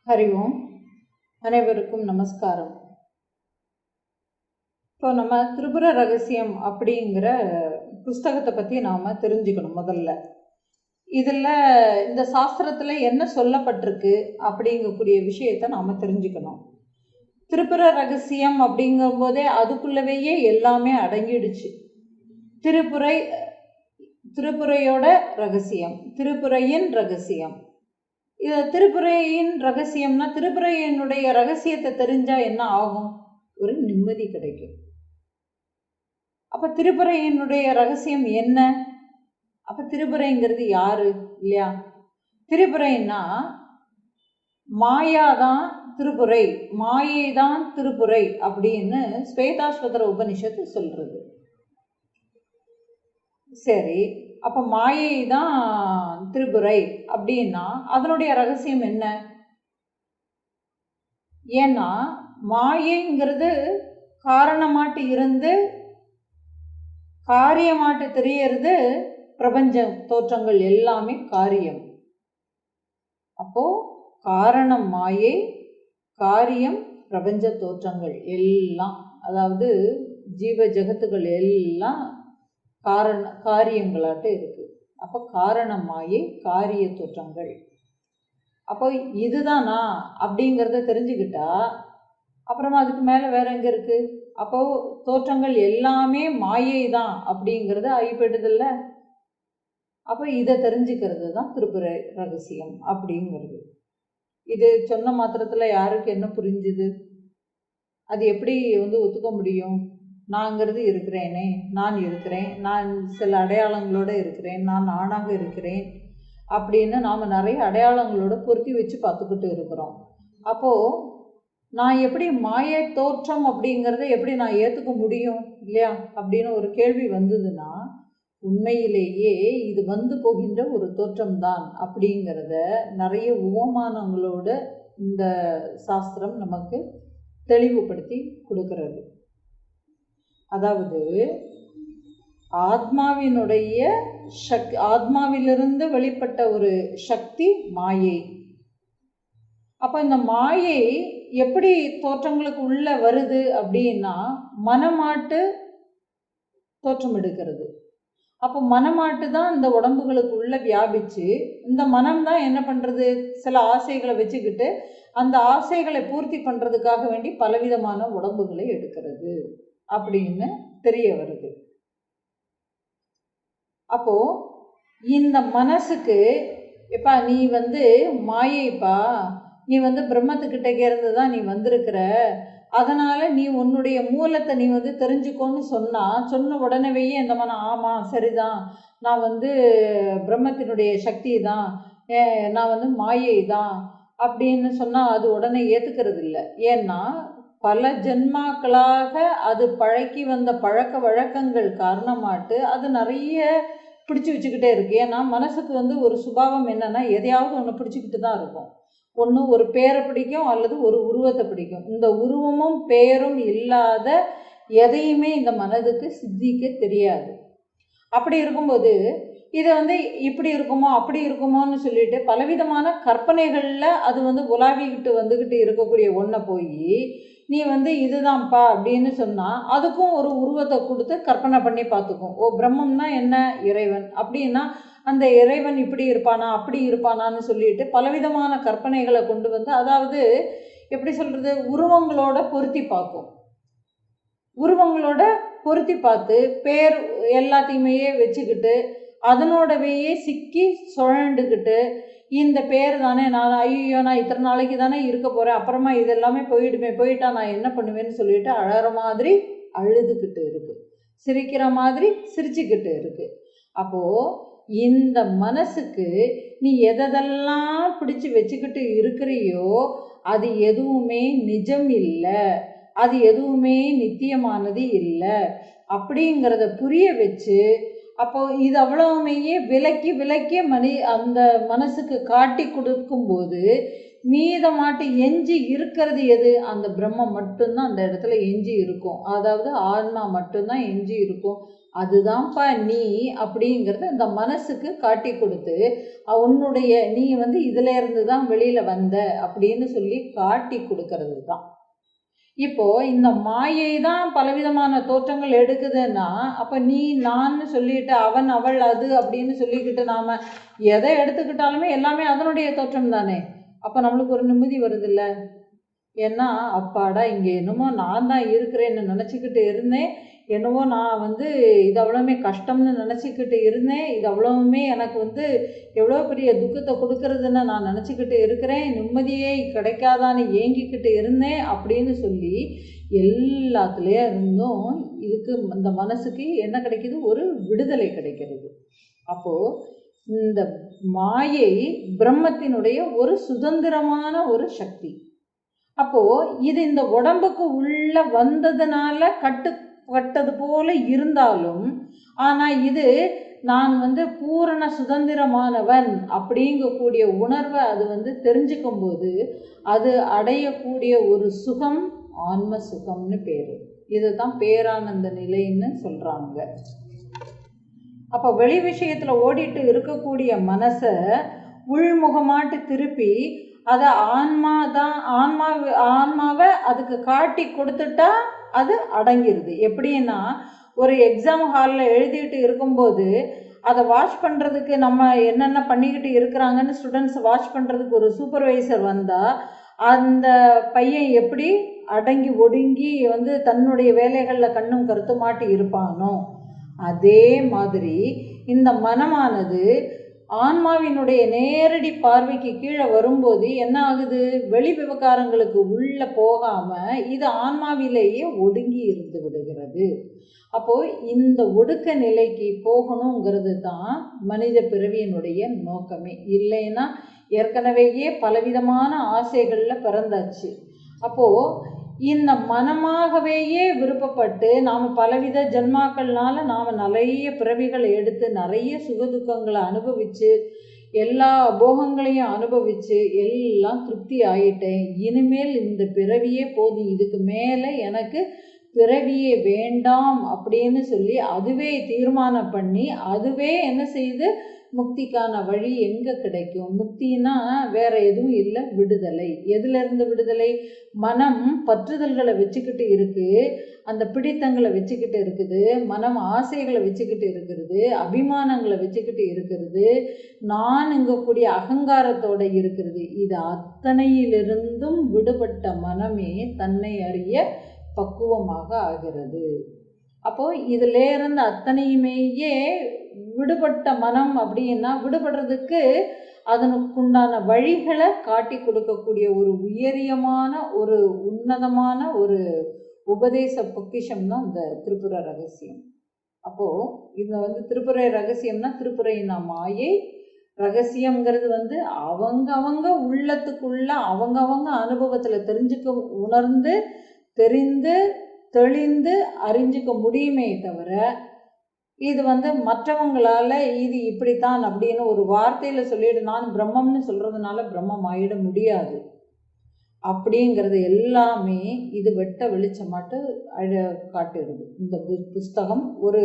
ஹரி ஓம். அனைவருக்கும் நமஸ்காரம். இப்போ நம்ம திரிபுர ரகசியம் அப்படிங்கிற புஸ்தகத்தை பற்றி நாம் தெரிஞ்சுக்கணும். முதல்ல இதில் இந்த சாஸ்திரத்தில் என்ன சொல்லப்பட்டிருக்கு அப்படிங்கக்கூடிய விஷயத்தை நாம் தெரிஞ்சுக்கணும். திரிபுர ரகசியம் அப்படிங்கும் போதே அதுக்குள்ளவேயே எல்லாமே அடங்கிடுச்சு. திருப்புரையோட ரகசியம், திருப்புரையின் ரகசியம். இது திருப்புரையின் ரகசியம்னா, திருப்புரையினுடைய ரகசியத்தை தெரிஞ்சா என்ன ஆகும்? ஒரு நிம்மதி கிடைக்கும். அப்ப திருப்புரையினுடைய ரகசியம் என்ன? அப்ப திருப்புரைங்கிறது யாரு இல்லையா? திருப்புரைன்னா மாயாதான் திருப்புரை, மாயை தான் திருப்புரை அப்படின்னு ஸ்வேதாஸ்வதர உபனிஷத்து சொல்றது. சரி, அப்ப மாயை தான் திரிபுரை அப்படின்னா அதனுடைய ரகசியம் என்ன? ஏன்னா மாயைங்கிறது காரணமாட்டு இருந்து காரியமாட்டு தெரியறது. பிரபஞ்ச தோற்றங்கள் எல்லாமே காரியம். அப்போ காரணம் மாயை, காரியம் பிரபஞ்ச தோற்றங்கள் எல்லாம், அதாவது ஜீவ ஜகத்துகள் எல்லாம் காரியங்களாட்டு இருக்கு. அப்போ காரணம் மாயை, காரிய தோற்றங்கள். அப்போ இதுதானா அப்படிங்கிறத தெரிஞ்சுக்கிட்டா அப்புறமா அதுக்கு மேலே வேற எங்க இருக்கு? அப்போ தோற்றங்கள் எல்லாமே மாயை தான் அப்படிங்கிறது ஆகிப்பட்டதில்ல. அப்போ இதை தெரிஞ்சுக்கிறது தான் திருப்புரை ரகசியம் அப்படிங்கிறது. இது சொன்ன மாத்திரத்துல யாருக்கு என்ன புரிஞ்சுது? அது எப்படி ஒத்துக்க முடியும்? நாங்கிறது இருக்கிறேனே, நான் இருக்கிறேன், நான் சில அடையாளங்களோடு இருக்கிறேன், நான் ஆணாக இருக்கிறேன் அப்படின்னு நாம் நிறைய அடையாளங்களோட பொருத்தி வச்சு பார்த்துக்கிட்டு இருக்கிறோம். அப்போது நான் எப்படி மாயை தோற்றம் அப்படிங்கிறத எப்படி நான் ஏற்றுக்க முடியும் இல்லையா அப்படின்னு ஒரு கேள்வி வந்ததுன்னா, உண்மையிலேயே இது போகின்ற ஒரு தோற்றம்தான் அப்படிங்கிறத நிறைய உவமானங்களோட இந்த சாஸ்திரம் நமக்கு தெளிவுபடுத்தி கொடுக்கிறது. அதாவது ஆத்மாவினுடைய ஆத்மாவிலிருந்து வெளிப்பட்ட ஒரு சக்தி மாயை. அப்ப இந்த மாயை எப்படி தோற்றங்களுக்கு உள்ள வருது அப்படின்னா, மனமாட்டு தோற்றம் எடுக்கிறது. அப்போ மனமாட்டு தான் இந்த உடம்புகளுக்கு உள்ள வியாபிச்சு, இந்த மனம் தான் என்ன பண்றது? சில ஆசைகளை வச்சுக்கிட்டு அந்த ஆசைகளை பூர்த்தி பண்றதுக்காக வேண்டி பலவிதமான உடம்புகளை எடுக்கிறது அப்படின்னு தெரிய வருது. அப்போ இந்த மனசுக்கு எப்பா நீ மாயைப்பா, நீ பிரம்மத்துக்கிட்ட இருந்து தான் நீ வந்திருக்கிற, அதனால நீ உன்னுடைய மூலத்தை நீ தெரிஞ்சுக்கோன்னு சொன்ன உடனேயே இந்த மனம் ஆமாம் சரிதான், நான் பிரம்மத்தினுடைய சக்தி தான், நான் மாயை தான் அப்படின்னு சொன்னால் அது உடனே ஏற்றுக்கிறது இல்லை. ஏன்னா பல ஜென்மாக்களாக அது பழக்கி வந்த பழக்க வழக்கங்கள் காரணமாட்டு அது நிறைய பிடிச்சி வச்சுக்கிட்டே இருக்கு. ஏன்னா மனசுக்கு ஒரு சுபாவம் என்னன்னா, எதையாவது ஒன்று பிடிச்சிக்கிட்டு தான் இருக்கும். ஒன்று ஒரு பேரை பிடிக்கும் அல்லது ஒரு உருவத்தை பிடிக்கும். இந்த உருவமும் பேரும் இல்லாத எதையுமே இந்த மனதுக்கு சித்திக்க தெரியாது. அப்படி இருக்கும்போது இதை இப்படி இருக்குமோ அப்படி இருக்குமோன்னு சொல்லிட்டு பலவிதமான கற்பனைகளில் அது உலாவிக்கிட்டு வந்துக்கிட்டு இருக்கக்கூடிய ஒன்றை போய் நீ இதுதான்ப்பா அப்படின்னு சொன்னால் அதுக்கும் ஒரு உருவத்தை கொடுத்து கற்பனை பண்ணி பார்த்துக்கும். ஓ பிரம்மம்னா என்ன? இறைவன். அப்படின்னா அந்த இறைவன் இப்படி இருப்பானா அப்படி இருப்பானான்னு சொல்லிட்டு பலவிதமான கற்பனைகளை கொண்டு அதாவது எப்படி சொல்கிறது, உருவங்களோட பொருத்தி பார்க்கும். உருவங்களோட பொருத்தி பார்த்து பேர் எல்லாத்தையுமே வச்சுக்கிட்டு அதனோடவையே சிக்கி சுழண்டுக்கிட்டு, இந்த பேர் தானே நான், ஐயோ நான் இத்தனை நாளைக்கு தானே இருக்க போகிறேன், அப்புறமா இதெல்லாமே போயிட்டா நான் என்ன பண்ணுவேன்னு சொல்லிட்டு அழற மாதிரி அழுதுகிட்டு இருக்கு, சிரிக்கிற மாதிரி சிரிச்சுக்கிட்டு இருக்கு. அப்போது இந்த மனசுக்கு நீ எதெல்லாம் பிடிச்சி வச்சுக்கிட்டு இருக்கிறியோ அது எதுவுமே நிஜம் இல்லை, அது எதுவுமே நித்தியமானது இல்லை அப்படிங்கிறத புரிய வச்சு, அப்போ இது அவ்வளவுமையே விலக்கி அந்த மனசுக்கு காட்டி கொடுக்கும்போது மீதமாட்டு எஞ்சி இருக்கிறது எது? அந்த பிரம்மம் மட்டும்தான் அந்த இடத்துல எஞ்சி இருக்கும். அதாவது ஆன்மா மட்டும்தான் எஞ்சி இருக்கும். அதுதான்ப்பா நீ அப்படிங்கிறத இந்த மனசுக்கு காட்டி கொடுத்து உன்னுடைய நீ இதுல இருந்து தான் வெளியில வந்த அப்படின்னு சொல்லி காட்டி கொடுக்கறது தான். இப்போ இந்த மாயை தான் பலவிதமான தோற்றங்கள் எடுக்குதுன்னா அப்ப நீ நான் சொல்லிட்டு அவன் அவள் அது அப்படின்னு சொல்லிக்கிட்டு நாம எதை எடுத்துக்கிட்டாலுமே எல்லாமே அதனுடைய தோற்றம் தானே. அப்ப நம்மளுக்கு ஒரு நிம்மதி வருது இல்ல? ஏன்னா அப்பாடா இங்க என்னமோ நான் தான் இருக்கிறேன்னு நினைச்சுக்கிட்டு இருந்தேன், என்னவோ நான் இது அவ்வளவுமே கஷ்டம்னு நினச்சிக்கிட்டு இருந்தேன், இது அவ்வளவுமே எனக்கு எவ்வளோ பெரிய துக்கத்தை கொடுக்கறதுன்னு நான் நினச்சிக்கிட்டு இருக்கிறேன், நிம்மதியே கிடைக்காதான்னு ஏங்கிக்கிட்டு இருந்தேன் அப்படின்னு சொல்லி எல்லாத்துலேயே இருந்தும் இதுக்கு இந்த மனசுக்கு என்ன கிடைக்கிது? ஒரு விடுதலை கிடைக்கிறது. அப்போது இந்த மாயை பிரம்மத்தினுடைய ஒரு சுதந்திரமான ஒரு சக்தி. அப்போது இது இந்த உடம்புக்கு உள்ள வந்ததுனால கட்டது போல இருந்தாலும் ஆனால் இது நான் பூரண சுதந்திரமானவன் அப்படிங்கக்கூடிய உணர்வை அது தெரிஞ்சுக்கும் போது அது அடையக்கூடிய ஒரு சுகம் ஆன்ம சுகம்னு பேர். இதுதான் பேரானந்த நிலைன்னு சொல்கிறாங்க. அப்போ வெளி விஷயத்தில் ஓடிட்டு இருக்கக்கூடிய மனசை உள்முகமாட்டு திருப்பி அதை ஆன்மாவை அதுக்கு காட்டி கொடுத்துட்டா அது அடங்கிடுது. எப்படின்னா ஒரு எக்ஸாம் ஹாலில் எழுதிட்டு இருக்கும்போது அதை வாட்ச் பண்ணுறதுக்கு நம்ம என்னென்ன பண்ணிக்கிட்டு இருக்கிறாங்கன்னு ஸ்டூடெண்ட்ஸ் வாட்ச் பண்ணுறதுக்கு ஒரு சூப்பர்வைசர் வந்தால் அந்த பையன் எப்படி அடங்கி ஒடுங்கி தன்னுடைய வேலைகளில் கண்ணும் கருத்து மாட்டி இருப்பானோ அதே மாதிரி இந்த மனமானது ஆன்மாவினுடைய நேரடி பார்வைக்கு கீழே வரும்போது என்ன ஆகுது? வெளி விவகாரங்களுக்கு உள்ள போகாமல் இது ஆன்மாவிலேயே ஒடுங்கி இருந்து விடுகிறது. அப்போது இந்த ஒடுக்க நிலைக்கு போகணுங்கிறது தான் மனித பிறவியினுடைய நோக்கமே. இல்லைன்னா ஏற்கனவேயே பலவிதமான ஆசைகளில் பிறந்தாச்சு. அப்போது இந்த மனமாகவேயே விருப்பப்பட்டு நாம் பலவித ஜன்மாக்கள்னால நாம் நிறைய பிறவிகளை எடுத்து நிறைய சுகதுக்கங்களை அனுபவித்து எல்லா போகங்களையும் அனுபவித்து எல்லாம் திருப்தி ஆயிட்டேன். இனிமேல் இந்த பிறவியே போதும், இதுக்கு மேலே எனக்கு பிறவியே வேண்டாம் அப்படின்னு சொல்லி அதுவே தீர்மானம் பண்ணி அதுவே என்ன செய்து முக்திக்கான வழி எங்கே கிடைக்கும்? முக்தினா வேற எதுவும் இல்லை, விடுதலை. எதுலேருந்து விடுதலை? மனம் பற்றுதல்களை வச்சுக்கிட்டு இருக்குது, அந்த பிடித்தங்களை வச்சுக்கிட்டு இருக்குது, மனம் ஆசைகளை வச்சுக்கிட்டு இருக்கிறது, அபிமானங்களை வச்சுக்கிட்டு இருக்கிறது, நான் இங்கக்கூடிய அகங்காரத்தோடு இருக்கிறது. இது அத்தனையிலிருந்தும் விடுபட்ட மனமே தன்னை அறிய பக்குவமாக ஆகிறது. அப்போது இதில் இருந்து அத்தனையுமேயே விடுபட்ட மனம் அப்படின்னா விடுபடுறதுக்கு அதனுக்குண்டான வழிகளை காட்டி கொடுக்கக்கூடிய ஒரு உயரியமான ஒரு உன்னதமான ஒரு உபதேச பொக்கிஷம் தான் இந்த திருப்புர ரகசியம். அப்போது இந்த திருப்புரை ரகசியம்னா திருப்புரைனா மாயை, ரகசியம்ங்கிறது அவங்க உள்ளத்துக்குள்ள அவங்க அனுபவத்தில் தெரிஞ்சுக்க உணர்ந்து தெரிந்து தெளிந்து அறிஞ்சிக்க முடியுமே தவிர இது மற்றவங்களால இது இப்படித்தான் அப்படின்னு ஒரு வார்த்தையில் சொல்லிட்டு நான் பிரம்மம்னு சொல்கிறதுனால பிரம்மம் ஆயிட முடியாது. அப்படிங்கிறது எல்லாமே இது வெட்ட வெளிச்சமாட்டு காட்டுறது. இந்த புஸ்தகம் ஒரு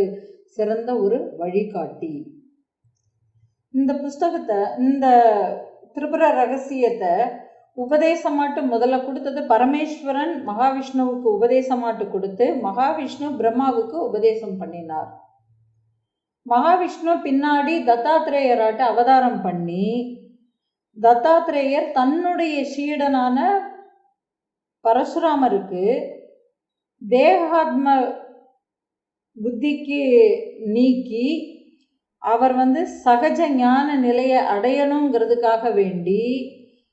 சிறந்த ஒரு வழிகாட்டி. இந்த புஸ்தகத்தை இந்த திருப்புர ரகசியத்தை உபதேசமாட்டு முதல்ல கொடுத்தது பரமேஸ்வரன் மகாவிஷ்ணுவுக்கு உபதேசமாட்டு கொடுத்து மகாவிஷ்ணு பிரம்மாவுக்கு உபதேசம் பண்ணினார். மகாவிஷ்ணு பின்னாடி தத்தாத்திரேயராட்ட அவதாரம் பண்ணி தத்தாத்திரேயர் தன்னுடைய சீடனான பரசுராமருக்கு தேகாத்ம புத்திக்கு நீக்கி அவர் சகஜ ஞான நிலையை அடையணுங்கிறதுக்காக வேண்டி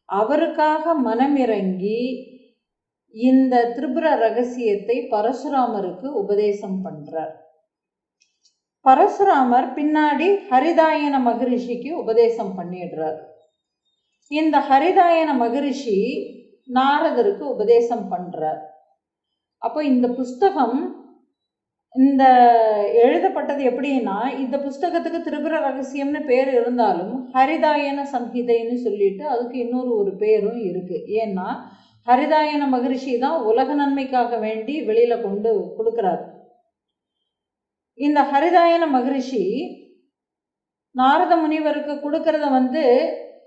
அவருக்காக மனமிறங்கி இந்த திரிபுர ரகசியத்தை பரசுராமருக்கு உபதேசம் பண்றார். பரசுராமர் பின்னாடி ஹரிதாயன மகரிஷிக்கு உபதேசம் பண்ணிடுறார். இந்த ஹரிதாயன மகரிஷி நாரதருக்கு உபதேசம் பண்றார். அப்போ இந்த புஸ்தகம் இந்த எழுதப்பட்டது எப்படின்னா, இந்த புஸ்தகத்துக்கு திரிபுர ரகசியம்னு பேர் இருந்தாலும் ஹரிதாயன சம்ஹிதைன்னு சொல்லிட்டு அதுக்கு இன்னொரு ஒரு பேரும் இருக்கு. ஏன்னா ஹரிதாயன மகரிஷி தான் உலக நன்மைக்காக வேண்டி வெளியில கொண்டு கொடுக்கிறார். இந்த ஹரிதாயன மகரிஷி நாரத முனிவருக்கு கொடுக்கறத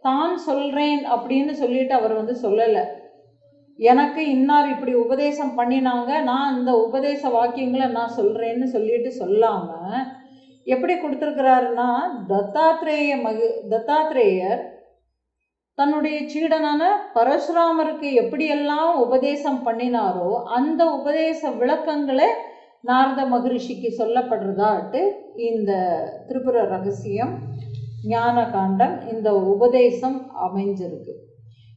தான் சொல்றேன் அப்படின்னு சொல்லிட்டு அவர் சொல்லலை. எனக்கு இன்னார் இப்படி உபதேசம் பண்ணினாங்க, நான் இந்த உபதேச வாக்கியங்களை நான் சொல்றேன்னு சொல்லிட்டு சொல்லாம எப்படி கொடுத்துருக்கிறாருன்னா, தத்தாத்ரேயர் தன்னுடைய சீடனான பரசுராமருக்கு எப்படியெல்லாம் உபதேசம் பண்ணினாரோ அந்த உபதேச விளக்கங்களை நாரத மகரிஷிக்கு சொல்லப்படுறதாட்டு இந்த திரிபுர ரகசியம், ஞான காண்டம், இந்த உபதேசம் அமைஞ்சிருக்கு.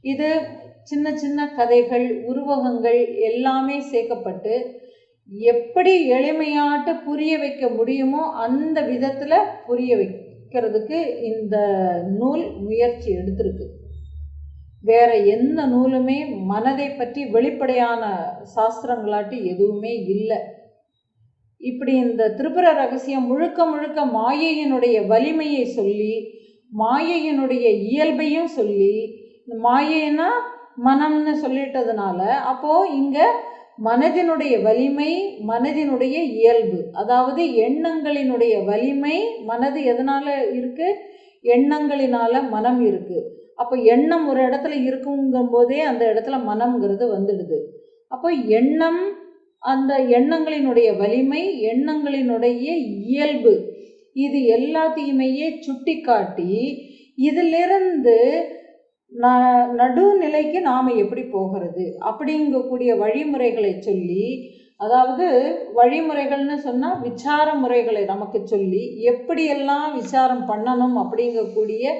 இது சின்ன சின்ன கதைகள், உருவகங்கள் எல்லாமே சேர்க்கப்பட்டு எப்படி எளிமையாட்டு புரிய வைக்க முடியுமோ அந்த விதத்தில் புரிய வைக்கிறதுக்கு இந்த நூல் முயற்சி எடுத்திருக்கு. வேற எந்த நூலுமே மனதை பற்றி வெளிப்படையான சாஸ்திரங்களாட்டு எதுவுமே இல்லை. இப்படி இந்த திரிபுர ரகசியம் முழுக்க முழுக்க மாயையினுடைய வலிமையை சொல்லி, மாயையினுடைய இயல்பையும் சொல்லி, மாயைனா மனம்னு சொல்லிட்டதுனால அப்போ இங்க மனதினுடைய வலிமை, மனதினுடைய இயல்பு, அதாவது எண்ணங்களினுடைய வலிமை. மனது எதனால இருக்கு? எண்ணங்களினால மனம் இருக்கு. அப்போ எண்ணம் ஒரு இடத்துல இருக்குங்கும் போதே அந்த இடத்துல மனம்ங்கிறது வந்துடுது. அப்போ எண்ணம், அந்த எண்ணங்களினுடைய வலிமை, எண்ணங்களினுடைய இயல்பு, இது எல்லாத்தையுமே சுட்டி காட்டி இதிலிருந்து நடுநிலைக்கு நாம் எப்படி போகிறது அப்படிங்கக்கூடிய வழிமுறைகளை சொல்லி, அதாவது வழிமுறைகள்னு சொன்னால் விசார முறைகளை நமக்கு சொல்லி எப்படியெல்லாம் விசாரம் பண்ணணும் அப்படிங்கக்கூடிய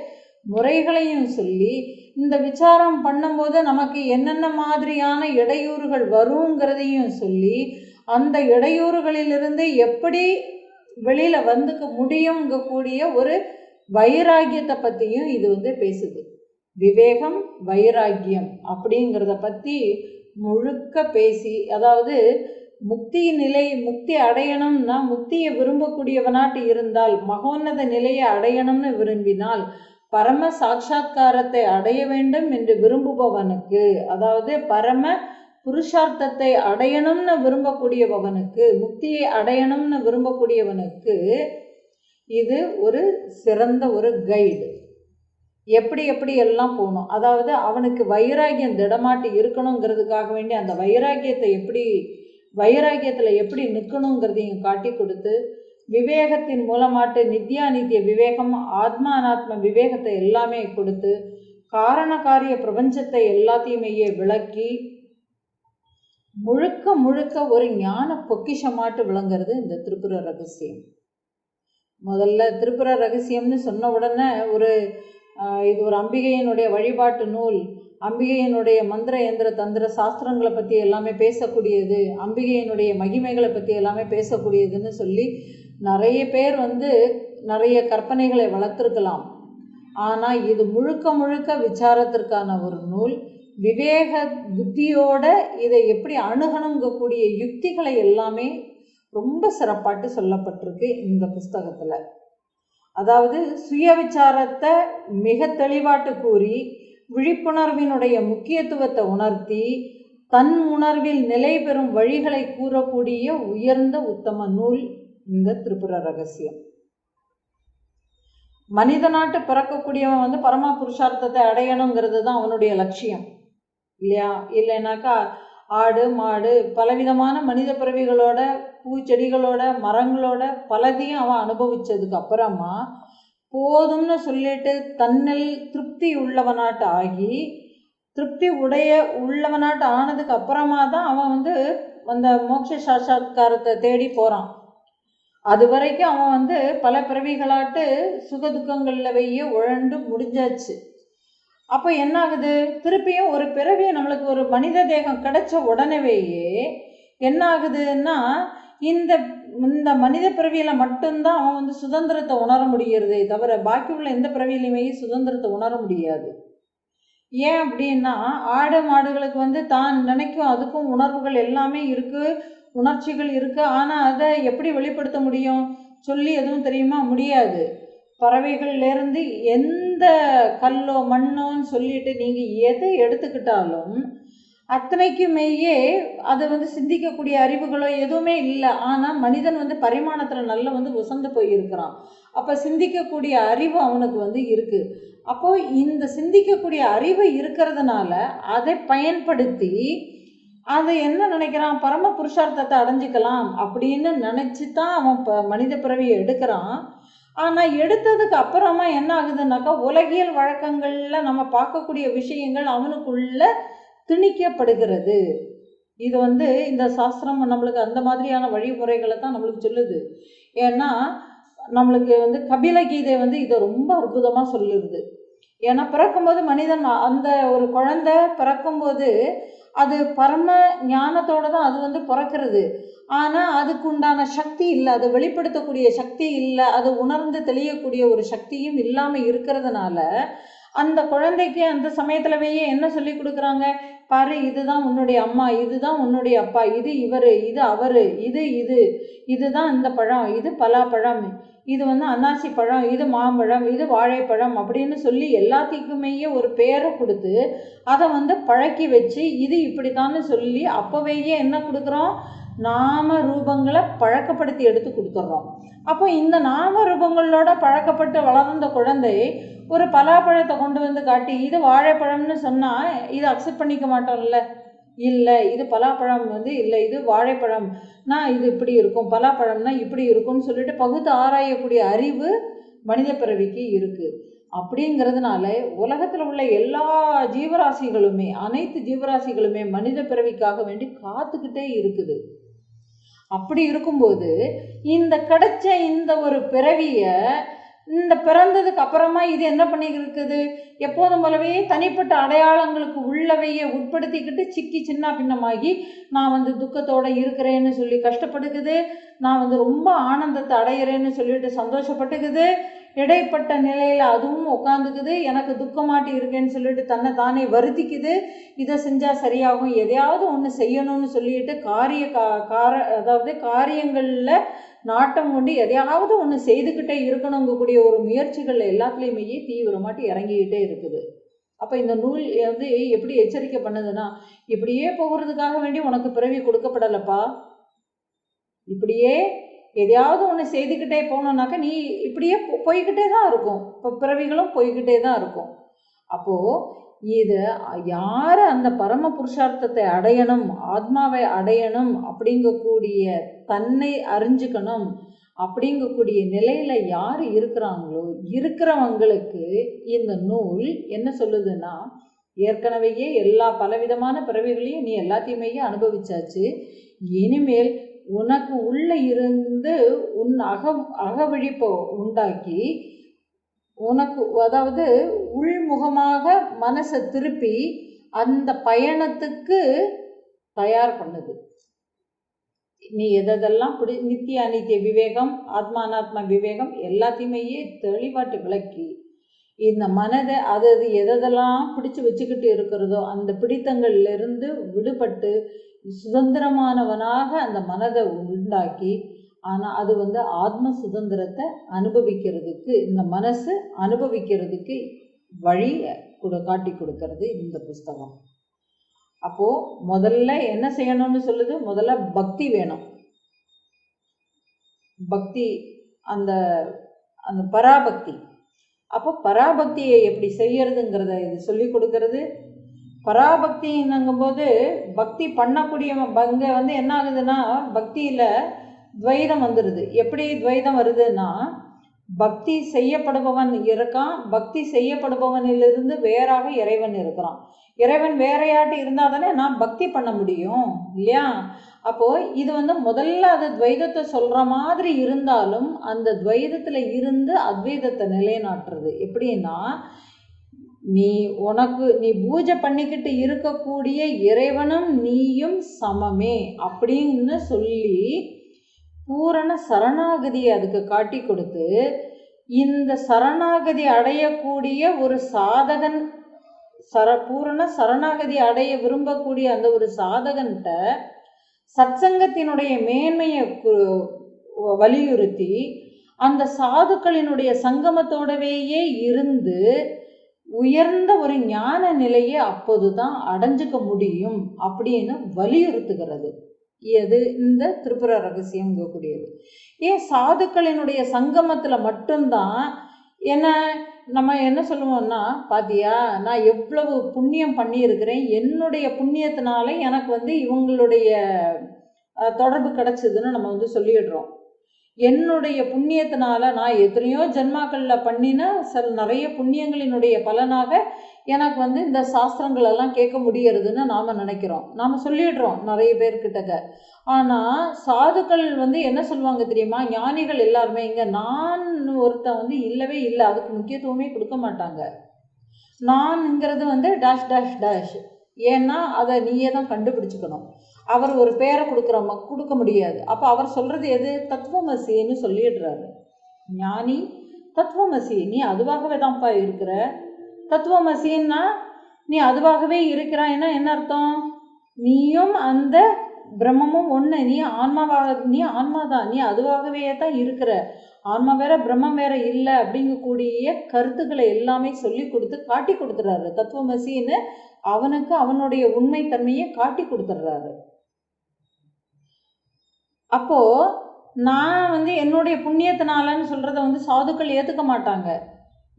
முறைகளையும் சொல்லி, இந்த விசாரம் பண்ணும்போது நமக்கு என்னென்ன மாதிரியான இடையூறுகள் வருங்கிறதையும் சொல்லி, அந்த இடையூறுகளிலிருந்து எப்படி வெளியில் வந்துக்க முடியுங்கக்கூடிய ஒரு வைராகியத்தை பற்றியும் இது பேசுது. விவேகம், வைராகியம் அப்படிங்கிறத பற்றி முழுக்க பேசி, அதாவது முக்தி அடையணும்னா, முக்தியை விரும்பக்கூடியவனாட்டு இருந்தால், மகோன்னத நிலையை அடையணும்னு விரும்பினால், பரம சாட்சா்காரத்தை அடைய வேண்டும் என்று விரும்புபவனுக்கு, அதாவது பரம புருஷார்த்தத்தை அடையணும்னு விரும்பக்கூடியவனுக்கு, முக்தியை அடையணும்னு விரும்பக்கூடியவனுக்கு இது ஒரு சிறந்த ஒரு கைடு. எப்படி எல்லாம் போகணும், அதாவது அவனுக்கு வைராகியம் திடமாட்டி இருக்கணுங்கிறதுக்காக வேண்டி அந்த வைராகியத்தில் எப்படி நிற்கணுங்கிறதையும் காட்டி கொடுத்து, விவேகத்தின் மூலமாட்டு நித்யா நித்திய விவேகம், ஆத்மா அனாத்ம விவேகத்தை எல்லாமே கொடுத்து, காரண காரிய பிரபஞ்சத்தை எல்லாத்தையுமே விளக்கி முழுக்க ஒரு ஞான பொக்கிஷமாட்டு விளங்குறது இந்த திரிபுர ரகசியம். முதல்ல திரிபுர ரகசியம்னு சொன்ன உடனே இது ஒரு அம்பிகையினுடைய வழிபாட்டு நூல், அம்பிகையினுடைய மந்திர யந்திர தந்திர சாஸ்திரங்களை பற்றி எல்லாமே பேசக்கூடியது, அம்பிகையினுடைய மகிமைகளை பற்றி எல்லாமே பேசக்கூடியதுன்னு சொல்லி நிறைய பேர் நிறைய கற்பனைகளை வளர்த்துருக்கலாம். ஆனால் இது முழுக்க விசாரத்திற்கான ஒரு நூல். விவேக புத்தியோட இதை எப்படி அணுகணுங்கக்கூடிய யுக்திகளை எல்லாமே ரொம்ப சிறப்பாட்டு சொல்லப்பட்டிருக்கு இந்த புஸ்தகத்தில். அதாவது சுய விசாரத்தை மிக தெளிவாட்டு கூறி, விழிப்புணர்வினுடைய முக்கியத்துவத்தை உணர்த்தி, தன் உணர்வில் நிலை பெறும் வழிகளை கூறக்கூடிய உயர்ந்த உத்தம நூல் இந்த திரிபுர ரகசியம். மனித நாட்டு பிறக்கக்கூடியவன் பரம புருஷார்த்தத்தை அடையணுங்கிறது தான் அவனுடைய லட்சியம் இல்லையா? இல்லைனாக்கா ஆடு மாடு பலவிதமான மனித பிறவிகளோட, பூச்செடிகளோட, மரங்களோட பலதையும் அவன் அனுபவிச்சதுக்கு அப்புறமா போதும்னு சொல்லிட்டு தன்னில் திருப்தி உள்ளவனாட்டு ஆகி, திருப்தி உள்ளவனாட்டு ஆனதுக்கு அப்புறமா தான் அவன் அந்த மோட்ச சாட்சாத்காரத்தை தேடி போகிறான். அது வரைக்கும் அவன் பல பிறவிகளாட்டு சுகதுக்கங்கள்லவையே உழண்டு முடிஞ்சாச்சு. அப்போ என்ன ஆகுது? திருப்பியும் ஒரு பிறவி நம்மளுக்கு ஒரு மனித தேகம் கிடைச்ச உடனேயே என்ன ஆகுதுன்னா, இந்த மனித பிறவியில் மட்டும்தான் அவன் சுதந்திரத்தை உணர முடிகிறதே தவிர பாக்கி உள்ள எந்த பிறவியிலுமே சுதந்திரத்தை உணர முடியாது. ஏன் அப்படின்னா, ஆடு மாடுகளுக்கு தான் நினைக்கும் அதுக்கும் உணர்வுகள் எல்லாமே இருக்குது. உணர்ச்சிகள் இருக்கு. ஆனால் அதை எப்படி வெளிப்படுத்த முடியும்? சொல்லி எதுவும் தெரியுமா? முடியாது. பறவைகள்லேருந்து எந்த கல்லோ மண்ணோன்னு சொல்லிட்டு நீங்கள் எதை எடுத்துக்கிட்டாலும் அத்தனைக்குமேயே அதை சிந்திக்கக்கூடிய அறிவுகளோ எதுவுமே இல்லை. ஆனால் மனிதன் பரிமாணத்தில் நல்ல உசந்து போயிருக்கிறான். அப்போ சிந்திக்கக்கூடிய அறிவு அவனுக்கு இருக்கு. அப்போ இந்த சிந்திக்கக்கூடிய அறிவு இருக்கிறதுனால அதை பயன்படுத்தி அதை என்ன நினைக்கிறான்? பரம புருஷார்த்தத்தை அடைஞ்சிக்கலாம் அப்படின்னு நினச்சி தான் அவன் மனித பிறவியை எடுக்கிறான். ஆனால் எடுத்ததுக்கு அப்புறமா என்ன ஆகுதுன்னாக்கா, உலகியல் வழக்கங்களில் நம்ம பார்க்கக்கூடிய விஷயங்கள் அவனுக்குள்ள திணிக்கப்படுகிறது. இது இந்த சாஸ்திரம் நம்மளுக்கு அந்த மாதிரியான வழிமுறைகளை தான் நம்மளுக்கு சொல்லுது. ஏன்னா நம்மளுக்கு கபில கீதை இதை ரொம்ப அற்புதமாக சொல்லுது. ஏன்னா பிறக்கும்போது மனிதன், அந்த ஒரு குழந்தை பிறக்கும்போது அது பரம ஞானத்தோடு தான் அது பிறக்கிறது. ஆனால் அதுக்கு உண்டான சக்தி இல்லை, அதை வெளிப்படுத்தக்கூடிய சக்தி இல்லை, அது உணர்ந்து தெளியக்கூடிய ஒரு சக்தியும் இல்லாமல் இருக்கிறதுனால அந்த குழந்தைக்கு அந்த சமயத்துலவே என்ன சொல்லி கொடுக்குறாங்க? பாரு, இதுதான் உன்னுடைய அம்மா, இதுதான் உன்னுடைய அப்பா, இது இவர், இது அவர், இதுதான் இந்த பழம், இது பலாப்பழம், இது அன்னாசி பழம், இது மாம்பழம், இது வாழைப்பழம் அப்படின்னு சொல்லி எல்லாத்துக்குமே ஒரு பேரை கொடுத்து அதை பழக்கி வச்சு இது இப்படித்தான்னு சொல்லி அப்போவேயே என்ன கொடுக்குறோம்? நாம ரூபங்களை பழக்கப்படுத்தி எடுத்து கொடுத்துட்றோம். அப்போ இந்த நாம ரூபங்களோட பழக்கப்பட்டு வளர்ந்த குழந்தை ஒரு பலாப்பழத்தை கொண்டு காட்டி இது வாழைப்பழம்னு சொன்னால் இதை அக்செப்ட் பண்ணிக்க மாட்டோம்ல. இல்லை, இது பலாப்பழம் இல்லை, இது வாழைப்பழம்னா இது இப்படி இருக்கும், பலாப்பழம்னா இப்படி இருக்கும்னு சொல்லிட்டு பகுத்து ஆராயக்கூடிய அறிவு மனித பிறவிக்கு இருக்குது. அப்படிங்கிறதுனால உலகத்தில் உள்ள எல்லா ஜீவராசிகளுமே, அனைத்து ஜீவராசிகளுமே மனித பிறவிக்காக வேண்டி காத்துக்கிட்டே இருக்குது. அப்படி இருக்கும்போது இந்த கிடைச்ச இந்த ஒரு பிறவியை, இந்த பிறந்ததுக்கு அப்புறமா இது என்ன பண்ணியிருக்குது? எப்போதும் போலவே தனிப்பட்ட அடையாளங்களுக்கு உள்ளவையை உட்படுத்திக்கிட்டு சிக்கி சின்ன பின்னமாகி நான் துக்கத்தோடு இருக்கிறேன்னு சொல்லி கஷ்டப்படுக்குது, நான் ரொம்ப ஆனந்தத்தை அடையிறேன்னு சொல்லிட்டு சந்தோஷப்பட்டுக்குது, இடைப்பட்ட நிலையில் அதுவும் உட்காந்துக்குது, எனக்கு துக்கமாட்டி இருக்கேன்னு சொல்லிட்டு தன்னை தானே வருத்திக்குது, இதை செஞ்சால் சரியாகும், எதையாவது ஒன்று செய்யணும்னு சொல்லிட்டு அதாவது காரியங்களில் நாட்டம் கொண்டு எதையாவது ஒன்று செய்துக்கிட்டே இருக்கணுங்கக்கூடிய ஒரு முயற்சிகள் எல்லாத்துலேயுமே தீவிரமாட்டி இறங்கிக்கிட்டே இருக்குது. அப்போ இந்த நூல் எப்படி எச்சரிக்கை பண்ணுதுன்னா, இப்படியே போகிறதுக்காக வேண்டி உனக்கு பிறவி கொடுக்கப்படலப்பா, இப்படியே எதையாவது ஒன்று செய்துக்கிட்டே போனோம்னாக்கா நீ இப்படியே போய்கிட்டே தான் இருக்கும், இப்போ பிறவிகளும் போய்கிட்டே தான் இருக்கும். அப்போது இது யார் அந்த பரம புருஷார்த்தத்தை அடையணும், ஆத்மாவை அடையணும் அப்படிங்கக்கூடிய தன்னை அறிஞ்சுக்கணும் அப்படிங்கக்கூடிய நிலையில் யார் இருக்கிறாங்களோ இருக்கிறவங்களுக்கு இந்த நூல் என்ன சொல்லுதுன்னா, ஏற்கனவே எல்லா பலவிதமான பிறவிகளையும் நீ எல்லாத்தையுமே அனுபவிச்சாச்சு, இனிமேல் உனக்கு உள்ள இருந்து உன் அகவிழிப்பை உண்டாக்கி உனக்கு, அதாவது உள்முகமாக மனசை திருப்பி அந்த பயணத்துக்கு தயார் பண்ணுது. நீ எதெல்லாம் நித்திய அநித்திய விவேகம், ஆத்மா அனாத்மா விவேகம் எல்லாத்தையுமே தெளிவாட்டு விளக்கி இந்த மனதை அது எதெல்லாம் பிடிச்சு வச்சுக்கிட்டு இருக்கிறதோ அந்த பிடித்தங்கள்லேருந்து விடுபட்டு சுதந்திரமானவனாக அந்த மனதை உண்டாக்கி, ஆனால் அது ஆத்ம சுதந்திரத்தை அனுபவிக்கிறதுக்கு, இந்த மனசு அனுபவிக்கிறதுக்கு வழி காட்டி கொடுக்கறது இந்த புஸ்தகம். அப்போது முதல்ல என்ன செய்யணும்னு சொல்லுது? முதல்ல பக்தி வேணும். பக்தி, அந்த அந்த பராபக்தி. அப்போ பராபக்தியை எப்படி செய்யறதுங்கிறத இது சொல்லி கொடுக்கறது. பராபக்திங்கும்போது பக்தி பண்ணக்கூடிய இங்கே என்ன ஆகுதுன்னா, பக்தியில் துவைதம் வந்துடுது. எப்படி துவைதம் வருதுன்னா, பக்தி செய்யப்படுபவன் இருக்கான், பக்தி செய்யப்படுபவனிலிருந்து வேறாக இறைவன் இருக்கிறான். இறைவன் வேறையாட்டு இருந்தால் தானே நான் பக்தி பண்ண முடியும் இல்லையா? அப்போது இது முதல்ல அது துவைதத்தை சொல்கிற மாதிரி இருந்தாலும் அந்த துவைதத்தில் இருந்து அத்வைதத்தை நிலைநாட்டுறது. எப்படின்னா, நீ பூஜை பண்ணிக்கிட்டு இருக்கக்கூடிய இறைவனும் நீயும் சமமே அப்படின்னு சொல்லி பூரண சரணாகதியை அதுக்கு காட்டி கொடுத்து, இந்த சரணாகதி அடையக்கூடிய ஒரு சாதகன், பூரண சரணாகதி அடைய விரும்பக்கூடிய அந்த ஒரு சாதகன்கிட்ட சத்சங்கத்தினுடைய மேன்மையை வலியுறுத்தி அந்த சாதுக்களினுடைய சங்கமத்தோடவேயே இருந்து உயர்ந்த ஒரு ஞான நிலையை அப்போதுதான் அடைஞ்சுக்க முடியும் அப்படின்னு வலியுறுத்துகிறது. எது? இந்த திரிபுர ரகசியம் கூடியது. ஏன் சாதுக்களினுடைய சங்கமத்துல மட்டும்தான் நம்ம என்ன சொல்லுவோம்னா, பாத்தியா நான் எவ்வளவு புண்ணியம் பண்ணியிருக்கிறேன், என்னுடைய புண்ணியத்தினால எனக்கு இவங்களுடைய தொடர்பு கிடைச்சதுன்னு நம்ம சொல்லிடுறோம். என்னுடைய புண்ணியத்தினால நான் எத்தனையோ ஜென்மாக்களில் பண்ணின நிறைய புண்ணியங்களினுடைய பலனாக எனக்கு இந்த சாஸ்திரங்கள் எல்லாம் கேட்க முடியறதுன்னு நாம் நினைக்கிறோம், நாம் சொல்லிடுறோம் நிறைய பேர்கிட்ட. ஆனால் சாதுக்கள் என்ன சொல்லுவாங்க தெரியுமா? ஞானிகள் எல்லாருமே இங்கே நான் ஒருத்தன் இல்லவே இல்லை, அதுக்கு முக்கியத்துவமே கொடுக்க மாட்டாங்க. நான்ங்கிறது டேஷ் டேஷ் டேஷ், ஏன்னா அதை நீயே தான் கண்டுபிடிச்சிக்கணும். அவர் ஒரு பேரை கொடுக்க முடியாது. அப்போ அவர் சொல்கிறது எது? தத்துவமசின்னு சொல்லிடுறாரு. ஞானி தத்துவமசி, நீ அதுவாகவே தான்ப்பா இருக்கிற. தத்துவமசின்னா நீ அதுவாகவே இருக்கிறாய்னா என்ன அர்த்தம்? நீயும் அந்த பிரம்மமும் ஒன்று, நீ ஆன்மாதான், நீ அதுவாகவே தான் இருக்கிற. ஆன்மா வேற பிரம்மம் வேற இல்லை அப்படிங்கக்கூடிய கருத்துக்களை எல்லாமே சொல்லி கொடுத்து காட்டி கொடுத்துறாரு. தத்துவமசின்னு அவனுக்கு அவனுடைய உண்மை தன்மையை காட்டி கொடுத்துட்றாரு. அப்போ நான் என்னுடைய புண்ணியத்தினாலன்னு சொல்றத சாதுக்கள் ஏத்துக்க மாட்டாங்க.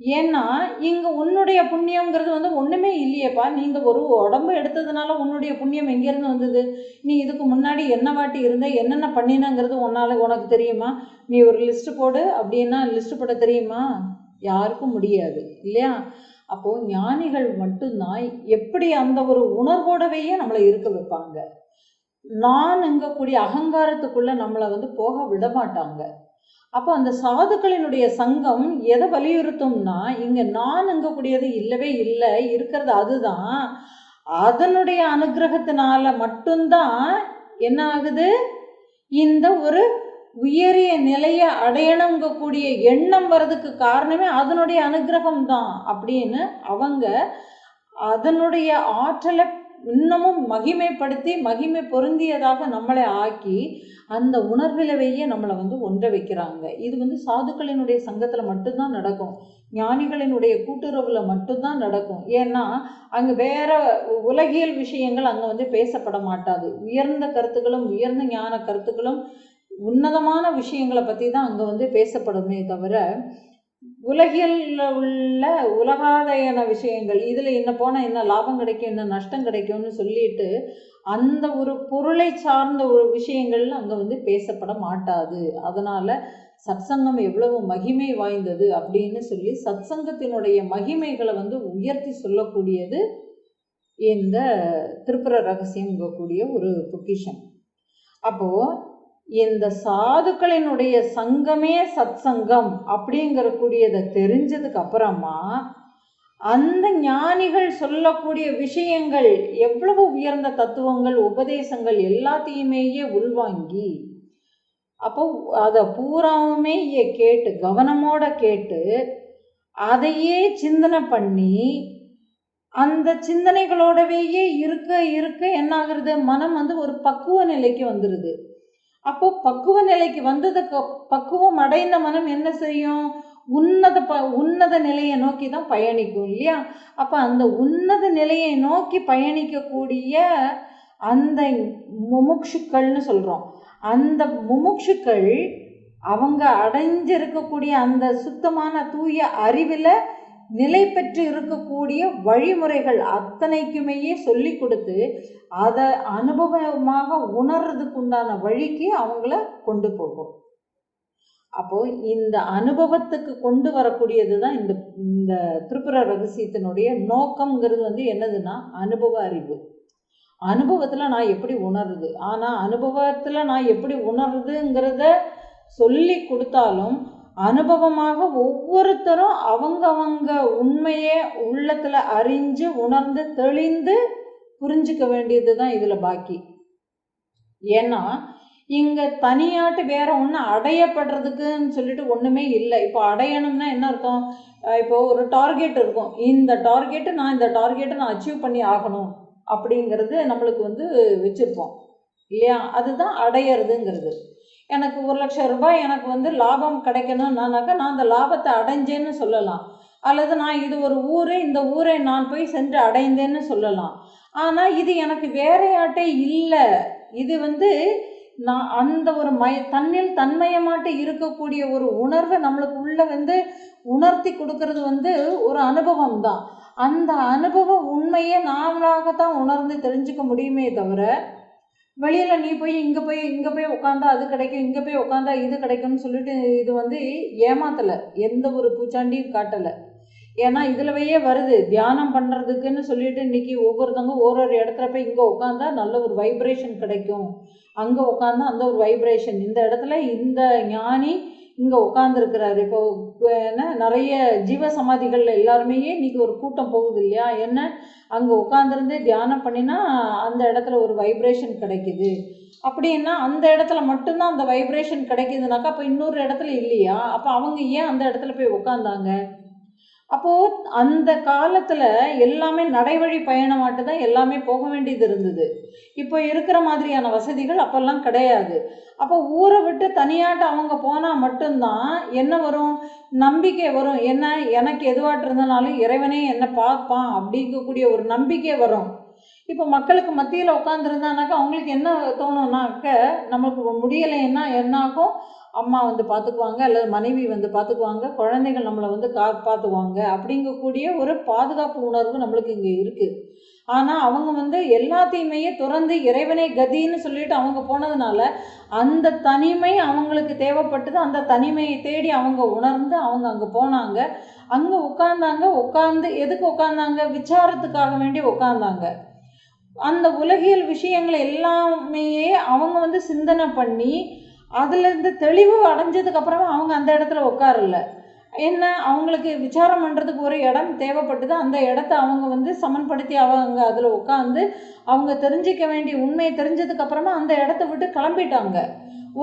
ஏன்னா இங்க உன்னுடைய புண்ணியம்ங்கிறது ஒண்ணுமே இல்லையேப்பா. நீங்க ஒரு உடம்பு எடுத்ததுனால உன்னுடைய புண்ணியம் எங்கேருந்து வந்தது? நீ இதுக்கு முன்னாடி என்ன வாட்டி இருந்த, என்னென்ன பண்ணினங்கிறது உனக்கு தெரியுமா? நீ ஒரு லிஸ்ட் போடு அப்படின்னா லிஸ்ட் போட தெரியுமா? யாருக்கும் முடியாது இல்லையா? அப்போ ஞானிகள் மட்டும்தான் எப்படி அந்த ஒரு உணர்வோடவையே நம்மளை இருக்க வைப்பாங்க. நான் எங்கக்கூடிய அகங்காரத்துக்குள்ள நம்மளை போக விட மாட்டாங்க. அப்போ அந்த சாதுக்களினுடைய சங்கம் எதை வலியுறுத்தும்னா, இங்க நான் எங்கக்கூடியது இல்லவே இல்லை, இருக்கிறது அதுதான். அதனுடைய அனுகிரகத்தினால மட்டும்தான் என்ன ஆகுது? இந்த ஒரு உயரிய நிலையை அடையணுங்கக்கூடிய எண்ணம் வர்றதுக்கு காரணமே அதனுடைய அனுகிரகம் தான் அப்படின்னு அவங்க அதனுடைய ஆற்றலை இன்னமும் மகிமைப்படுத்தி மகிமை பொருந்தியதாக நம்மளை ஆக்கி அந்த உணர்விலவையே நம்மளை ஒன்ற வைக்கிறாங்க. இது சாதுக்களினுடைய சங்கத்தில் மட்டும்தான் நடக்கும், ஞானிகளினுடைய கூட்டுறவுல மட்டும்தான் நடக்கும். ஏன்னா அங்கே வேற உலகியல் விஷயங்கள் அங்கே பேசப்பட மாட்டாது. உயர்ந்த கருத்துக்களும் உயர்ந்த ஞான கருத்துக்களும் உன்னதமான விஷயங்களை பற்றி தான் அங்கே பேசப்படுமே தவிர உலகில் உள்ள உலகாதயன விஷயங்கள், இதில் என்ன போனால் என்ன லாபம் கிடைக்கும், என்ன நஷ்டம் கிடைக்கும்னு சொல்லிட்டு அந்த ஒரு பொருளை சார்ந்த ஒரு விஷயங்கள் அங்கே பேசப்பட மாட்டாது. அதனால் சத்சங்கம் எவ்வளவு மகிமை வாய்ந்தது அப்படின்னு சொல்லி சத்சங்கத்தினுடைய மகிமைகளை உயர்த்தி சொல்லக்கூடியது இந்த திரிபுர ரகசியங்கக்கூடிய ஒரு பொக்கிஷம். அப்போது இந்த சாதுக்களினுடைய சங்கமே சத்சங்கம் அப்படிங்கக்கூடியதை தெரிஞ்சதுக்கு அப்புறமா அந்த ஞானிகள் சொல்லக்கூடிய விஷயங்கள் எவ்வளவு உயர்ந்த தத்துவங்கள் உபதேசங்கள் எல்லாத்தையுமேயே உள்வாங்கி அப்போ அதை பூராவுமே கேட்டு கவனமோட கேட்டு அதையே சிந்தனை பண்ணி அந்த சிந்தனைகளோடவேயே இருக்க இருக்க என்ன ஆகுறது? மனம் ஒரு பக்குவ நிலைக்கு வந்துடுது. அப்போ பக்குவ நிலைக்கு வந்ததுக்கு பக்குவம் அடைந்த மனம் என்ன செய்யும்? உன்னத நிலையை நோக்கி தான் பயணிக்கும் இல்லையா? அப்போ அந்த உன்னத நிலையை நோக்கி பயணிக்கக்கூடிய அந்த முமுட்சுக்கள்னு சொல்கிறோம். அந்த முமுட்சுக்கள் அவங்க அடைஞ்சிருக்கக்கூடிய அந்த சுத்தமான தூய அறிவில் நிலை பெற்று இருக்கக்கூடிய வழிமுறைகள் அத்தனைக்குமே சொல்லி கொடுத்து அதை அனுபவமாக உணர்றதுக்கு உண்டான வழிக்கு அவங்கள கொண்டு போகும். அப்போ இந்த அனுபவத்துக்கு கொண்டு வரக்கூடியது தான் இந்த திரிபுர ரகசியத்தினுடைய நோக்கம்ங்கிறது என்னதுன்னா அனுபவ அறிவு. அனுபவத்தில் நான் எப்படி உணருது, ஆனால் அனுபவத்தில் நான் எப்படி உணருதுங்கிறத சொல்லி கொடுத்தாலும் அனுபவமாக ஒவ்வொருத்தரும் அவங்க உண்மையை உள்ளத்தில் அறிஞ்சு உணர்ந்து தெளிந்து புரிஞ்சுக்க வேண்டியது தான் இதில் பாக்கி. ஏன்னா இங்கே தனியாட்டு வேற ஒன்று அடையப்படுறதுக்குன்னு சொல்லிட்டு ஒன்றுமே இல்லை. இப்போ அடையணும்னா என்ன அர்த்தம்? இப்போ ஒரு டார்கெட் இருக்கும், இந்த டார்கெட்டை நான் அச்சீவ் பண்ணி ஆகணும் அப்படிங்கிறது நம்மளுக்கு வச்சுருப்போம். இல்லையா? அதுதான் அடையிறதுங்கிறது. எனக்கு 1,00,000 ரூபாய் எனக்கு வந்து லாபம் கிடைக்கணும்னாக்கா நான் அந்த லாபத்தை அடைஞ்சேன்னு சொல்லலாம். அல்லது நான் இது ஒரு ஊர், இந்த ஊரை நான் போய் சென்று அடைந்தேன்னு சொல்லலாம். ஆனால் இது எனக்கு வேறையாட்டே இல்லை. இது வந்து நான் அந்த ஒரு தன்னில் தன்மயமாட்டு இருக்கக்கூடிய ஒரு உணர்வை நம்மளுக்கு உள்ள வந்து உணர்த்தி கொடுக்கறது வந்து ஒரு அனுபவம் தான். அந்த அனுபவ உண்மையை நாமளாகத்தான் உணர்ந்து தெரிஞ்சுக்க முடியுமே தவிர, வெளியில் நீ போய் இங்கே போய் உட்காந்தா அது கிடைக்கும், இங்கே போய் உட்காந்தா இது கிடைக்கும்னு சொல்லிட்டு இது வந்து ஏமாத்தலை, எந்த ஒரு பூச்சாண்டியும் காட்டலை. ஏன்னா இதுலவே வருது, தியானம் பண்ணுறதுக்குன்னு சொல்லிட்டு இன்றைக்கி ஒவ்வொருத்தவங்க ஒரு இடத்துல போய் இங்கே உட்காந்தா நல்ல ஒரு வைப்ரேஷன் கிடைக்கும், அங்கே உட்காந்தா அந்த ஒரு வைப்ரேஷன், இந்த இடத்துல இந்த ஞானி இங்கே உட்காந்துருக்கிறாரு. இப்போ என்ன நிறைய ஜீவ சமாதிகள் எல்லாருமே இன்றைக்கி ஒரு கூட்டம் போகுது இல்லையா? என்ன அங்கே உட்காந்துருந்து தியானம் பண்ணினா அந்த இடத்துல ஒரு வைப்ரேஷன் கிடைக்குது அப்படின்னா, அந்த இடத்துல மட்டும்தான் அந்த வைப்ரேஷன் கிடைக்குதுனாக்கா அப்போ இன்னொரு இடத்துல இல்லையா? அப்போ அவங்க ஏன் அந்த இடத்துல போய் உட்காந்தாங்க? அப்போது அந்த காலத்தில் எல்லாமே நடைவழி பயணமாட்டு தான் எல்லாமே போக வேண்டியது இருந்தது. இப்போ இருக்கிற மாதிரியான வசதிகள் அப்போல்லாம் கிடையாது. அப்போ ஊரை விட்டு தனியாட்டு அவங்க போனால் மட்டும்தான் என்ன வரும்? நம்பிக்கை வரும். என்ன, எனக்கு எதுவாட்டு இருந்தனாலும் இறைவனே என்னை பார்ப்பான் அப்படிங்கக்கூடிய ஒரு நம்பிக்கை வரும். இப்போ மக்களுக்கு மத்தியில் உட்காந்துருந்தானாக்கா அவங்களுக்கு என்ன தோணும்னாக்க, நம்மளுக்கு முடியலைன்னா என்ன ஆகும்? அம்மா வந்து பார்த்துக்குவாங்க, அல்லது மனைவி வந்து பார்த்துக்குவாங்க, குழந்தைகள் நம்மளை வந்து பார்த்துக்குவாங்க அப்படிங்கக்கூடிய ஒரு பாதுகாப்பு உணர்வு நம்மளுக்கு இங்கே இருக்குது. ஆனால் அவங்க வந்து எல்லாத்தையுமே துறந்து இறைவனை கதின்னு சொல்லிட்டு அவங்க போனதுனால அந்த தனிமை அவங்களுக்கு தேவைப்பட்டது. அந்த தனிமையை தேடி அவங்க உணர்ந்து அவங்க அங்கே போனாங்க, அங்கே உட்காந்து எதுக்கு உட்காந்தாங்க? விசாரத்துக்காக வேண்டி உட்காந்தாங்க. அந்த உலகியல் விஷயங்களை எல்லாமே அவங்க வந்து சிந்தனை பண்ணி அதுலேருந்து தெளிவு அடைஞ்சதுக்கப்புறமா அவங்க அந்த இடத்துல உட்காரல. என்ன, அவங்களுக்கு விசாரம் பண்ணுறதுக்கு ஒரு இடம் தேவைப்பட்டது. அந்த இடத்த அவங்க வந்து சமன்படுத்தி அவங்க அதில் உட்காந்து அவங்க தெரிஞ்சிக்க வேண்டிய உண்மையை தெரிஞ்சதுக்கப்புறமா அந்த இடத்த விட்டு கிளம்பிட்டாங்க.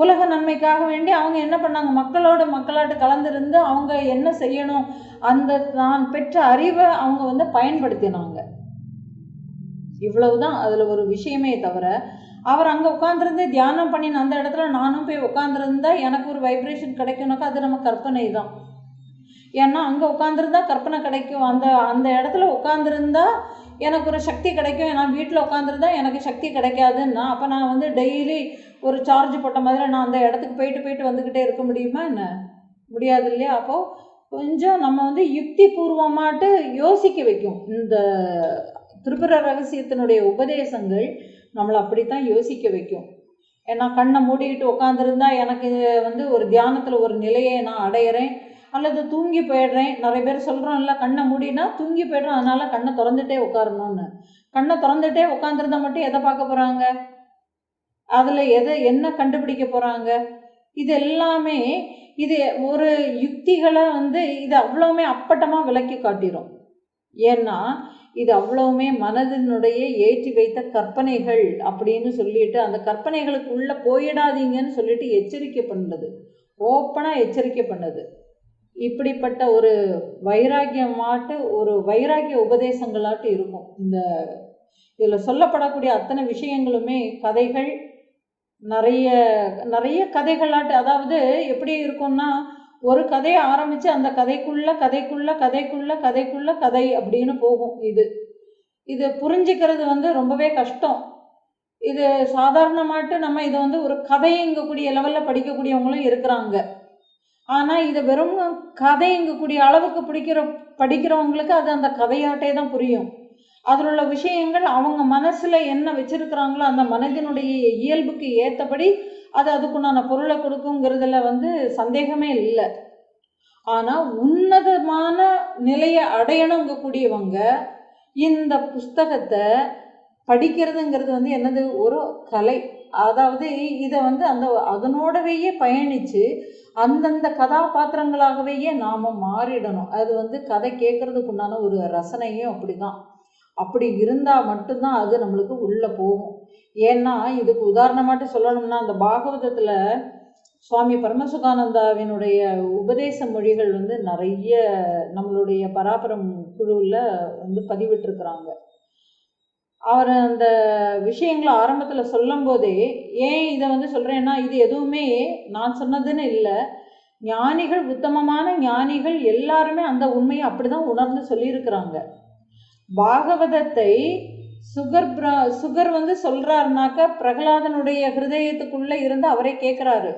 உலக நன்மைக்காக வேண்டி அவங்க என்ன பண்ணாங்க? மக்களாட்டு கலந்துருந்து அவங்க என்ன செய்யணும், அந்த தான் பெற்ற அறிவை அவங்க வந்து பயன்படுத்தினாங்க. இவ்வளவுதான் அதில் ஒரு விஷயமே தவிர, அவர் அங்கே உட்காந்துருந்து தியானம் பண்ணின அந்த இடத்துல நானும் போய் உட்காந்துருந்தா எனக்கு ஒரு வைப்ரேஷன் கிடைக்கும்னாக்கா அது நம்ம கற்பனை தான். ஏன்னா அங்கே உட்காந்துருந்தா கற்பனை கிடைக்கும், அந்த இடத்துல உட்காந்துருந்தா எனக்கு ஒரு சக்தி கிடைக்கும். நான் வீட்டில் உட்காந்துருந்தா எனக்கு சக்தி கிடைக்காதுன்னா அப்போ நான் வந்து டெய்லி ஒரு சார்ஜ் போட்ட மாதிரி நான் அந்த இடத்துக்கு போயிட்டு வந்துக்கிட்டே இருக்க முடியுமா? என்ன, முடியாது இல்லையா? அப்போது கொஞ்சம் நம்ம வந்து யுக்தி பூர்வமாட்டு யோசிக்க வைக்கும். இந்த திரிபுர ரகசியத்தினுடைய உபதேசங்கள் நம்மளை அப்படித்தான் யோசிக்க வைக்கும். ஏன்னா கண்ணை மூடிக்கிட்டு உட்காந்துருந்தா எனக்கு வந்து ஒரு தியானத்தில் ஒரு நிலையை நான் அடையிறேன், அல்லது தூங்கி போயிடுறேன். நிறைய பேர் சொல்கிறோம் இல்லை, கண்ணை மூடினா தூங்கி போய்ட்றோம், அதனால் கண்ணை திறந்துட்டே உட்காரணும்னு. கண்ணை திறந்துட்டே உட்காந்துருந்தா மட்டும் எதை பார்க்க போகிறாங்க? அதில் என்ன கண்டுபிடிக்க போகிறாங்க? இது எல்லாமே இது ஒரு யுக்திகளை வந்து இது அவ்வளோவுமே அப்பட்டமாக விளக்கி காட்டிடும். ஏன்னா இது அவ்வளவுமே மனதினுடைய ஏற்றி வைத்த கற்பனைகள் அப்படின்னு சொல்லிட்டு அந்த கற்பனைகளுக்கு உள்ள போயிடாதீங்கன்னு சொல்லிட்டு எச்சரிக்கை பண்ணுறது, ஓப்பனாக எச்சரிக்கை பண்ணுது. இப்படிப்பட்ட ஒரு வைராக்கியமாட்டு ஒரு வைராக்கிய உபதேசங்களாட்டு இருக்கும். இந்த இதில் சொல்லப்படக்கூடிய அத்தனை விஷயங்களுமே கதைகள், நிறைய நிறைய கதைகளாட்டு. அதாவது எப்படி இருக்கும்னா, ஒரு கதையை ஆரம்பித்து அந்த கதைக்குள்ள கதை அப்படின்னு போகும். இது புரிஞ்சிக்கிறது வந்து ரொம்பவே கஷ்டம். இது சாதாரணமாட்டு நம்ம இதை வந்து ஒரு கதைங்கக்கூடிய லெவலில் படிக்கக்கூடியவங்களும் இருக்கிறாங்க. ஆனால் இதை வெறும் கதைங்கக்கூடிய அளவுக்கு படிக்கிறவங்களுக்கு அது அந்த கதையாட்டே தான் புரியும். அதில் உள்ள விஷயங்கள் அவங்க மனசில் என்ன வச்சுருக்கிறாங்களோ அந்த மனதினுடைய இயல்புக்கு ஏற்றபடி அது அதுக்குண்டான பொருளை கொடுக்குங்கிறதுல வந்து சந்தேகமே இல்லை. ஆனால் உன்னதமான நிலையை அடையணுங்கக்கூடியவங்க இந்த புஸ்தகத்தை படிக்கிறதுங்கிறது வந்து என்னது, ஒரு கலை. அதாவது இதை வந்து அதனோடவே பயணித்து அந்தந்த கதாபாத்திரங்களாகவே நாம் மாறிடணும். அது வந்து கதை கேட்கறதுக்கு உண்டான ஒரு ரசனையும் அப்படிதான். அப்படி இருந்தால் மட்டும்தான் அது நம்மளுக்கு உள்ளே போகும். ஏன்னா இதுக்கு உதாரணமாட்டு சொல்லணும்னா, அந்த பாகவதத்தில் சுவாமி பரமசுகானந்தாவினுடைய உபதேச மொழிகள் வந்து நிறைய நம்மளுடைய பராபரம் குழுவில் வந்து பதிவிட்டிருக்கிறாங்க. அவர் அந்த விஷயங்களை ஆரம்பத்தில் சொல்லும் போதே, ஏன் இதை வந்து சொல்கிறேன்னா, இது எதுவுமே நான் சொன்னதுன்னு இல்லை, ஞானிகள், உத்தமமான ஞானிகள் எல்லாருமே அந்த உண்மையை அப்படி தான் உணர்ந்து சொல்லியிருக்கிறாங்க. பாகவதத்தை சுகர் வந்து சொல்கிறாருனாக்க பிரகலாதனுடைய ஹிருதயத்துக்குள்ளே இருந்து அவரே கேட்குறாரு.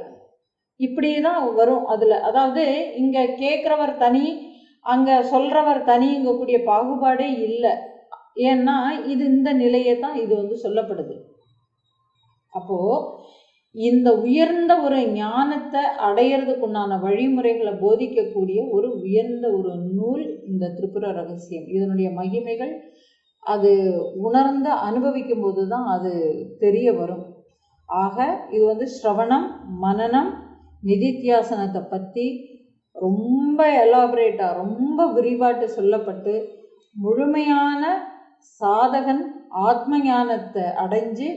இப்படி தான் வரும் அதில். அதாவது இங்கே கேட்குறவர் தனி, அங்கே சொல்கிறவர் தனிங்கக்கூடிய பாகுபாடே இல்லை. ஏன்னா இது இந்த நிலையை தான் இது வந்து சொல்லப்படுது. அப்போது இந்த உயர்ந்த ஒரு ஞானத்தை அடையிறதுக்குண்டான வழிமுறைகளை போதிக்கக்கூடிய ஒரு உயர்ந்த ஒரு நூல் இந்த திரிபுர ரகசியம். இதனுடைய மகிமைகள் அது உணர்ந்து அனுபவிக்கும் போது தான் அது தெரிய வரும். ஆக இது வந்து ஸ்ரவணம், மனனம், நிதித்தியாசனத்தை பற்றி ரொம்ப எலாபரேட்டாக, ரொம்ப விரிவாட்டு சொல்லப்பட்டு முழுமையான சாதகன் ஆத்ம ஞானத்தை அடைஞ்சு,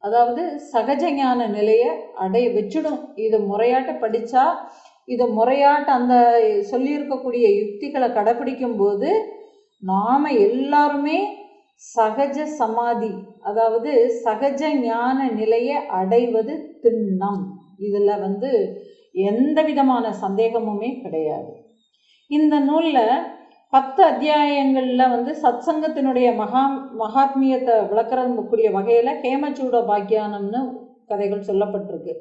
அதாவது சகஜ ஞான நிலையை வச்சிடும். இதை முறையாட்ட படித்தா, இதை முறையாட்ட அந்த சொல்லியிருக்கக்கூடிய யுக்திகளை கடைப்பிடிக்கும் போது நாம் எல்லாருமே சகஜ சமாதி, அதாவது சகஜ ஞான நிலையை அடைவது திண்ணம். இதில் வந்து எந்த விதமான சந்தேகமுமே கிடையாது. இந்த நூலில் 10 அத்தியாயங்களில் வந்து சத்சங்கத்தினுடைய மகாத்மியத்தை விளக்கக்கூடிய வகையில் ஹேமச்சூட பாக்கியானம்னு கதைகள் சொல்லப்பட்டிருக்கு.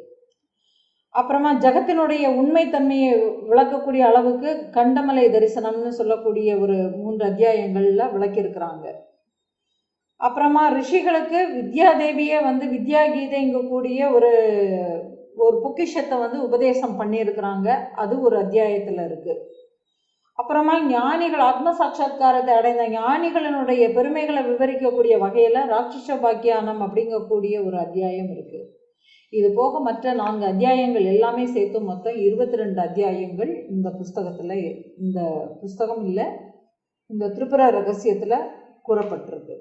அப்புறமா ஜகத்தினுடைய உண்மைத்தன்மையை விளக்கக்கூடிய அளவுக்கு கண்டமலை தரிசனம்னு சொல்லக்கூடிய ஒரு 3 அத்தியாயங்களில் விளக்கியிருக்கிறாங்க. அப்புறமா ரிஷிகளுக்கு வித்யாதேவியை வந்து வித்யா கீதைங்கக்கூடிய ஒரு பொக்கிஷத்தை வந்து உபதேசம் பண்ணியிருக்கிறாங்க. அது ஒரு அத்தியாயத்தில் இருக்குது. அப்புறமா ஞானிகள் ஆத்ம சாட்சா்காரத்தை அடைந்த ஞானிகளினுடைய பெருமைகளை விவரிக்கக்கூடிய வகையில் ராட்சச பாக்கியானம் அப்படிங்கக்கூடிய ஒரு அத்தியாயம் இருக்குது. இது போக மற்ற 4 அத்தியாயங்கள் எல்லாமே சேர்த்து மொத்தம் 22 அத்தியாயங்கள் இந்த புஸ்தகத்தில், இந்த புஸ்தகம் இல்லை, இந்த திரிபுர ரகசியத்தில் கூறப்பட்டிருக்கு.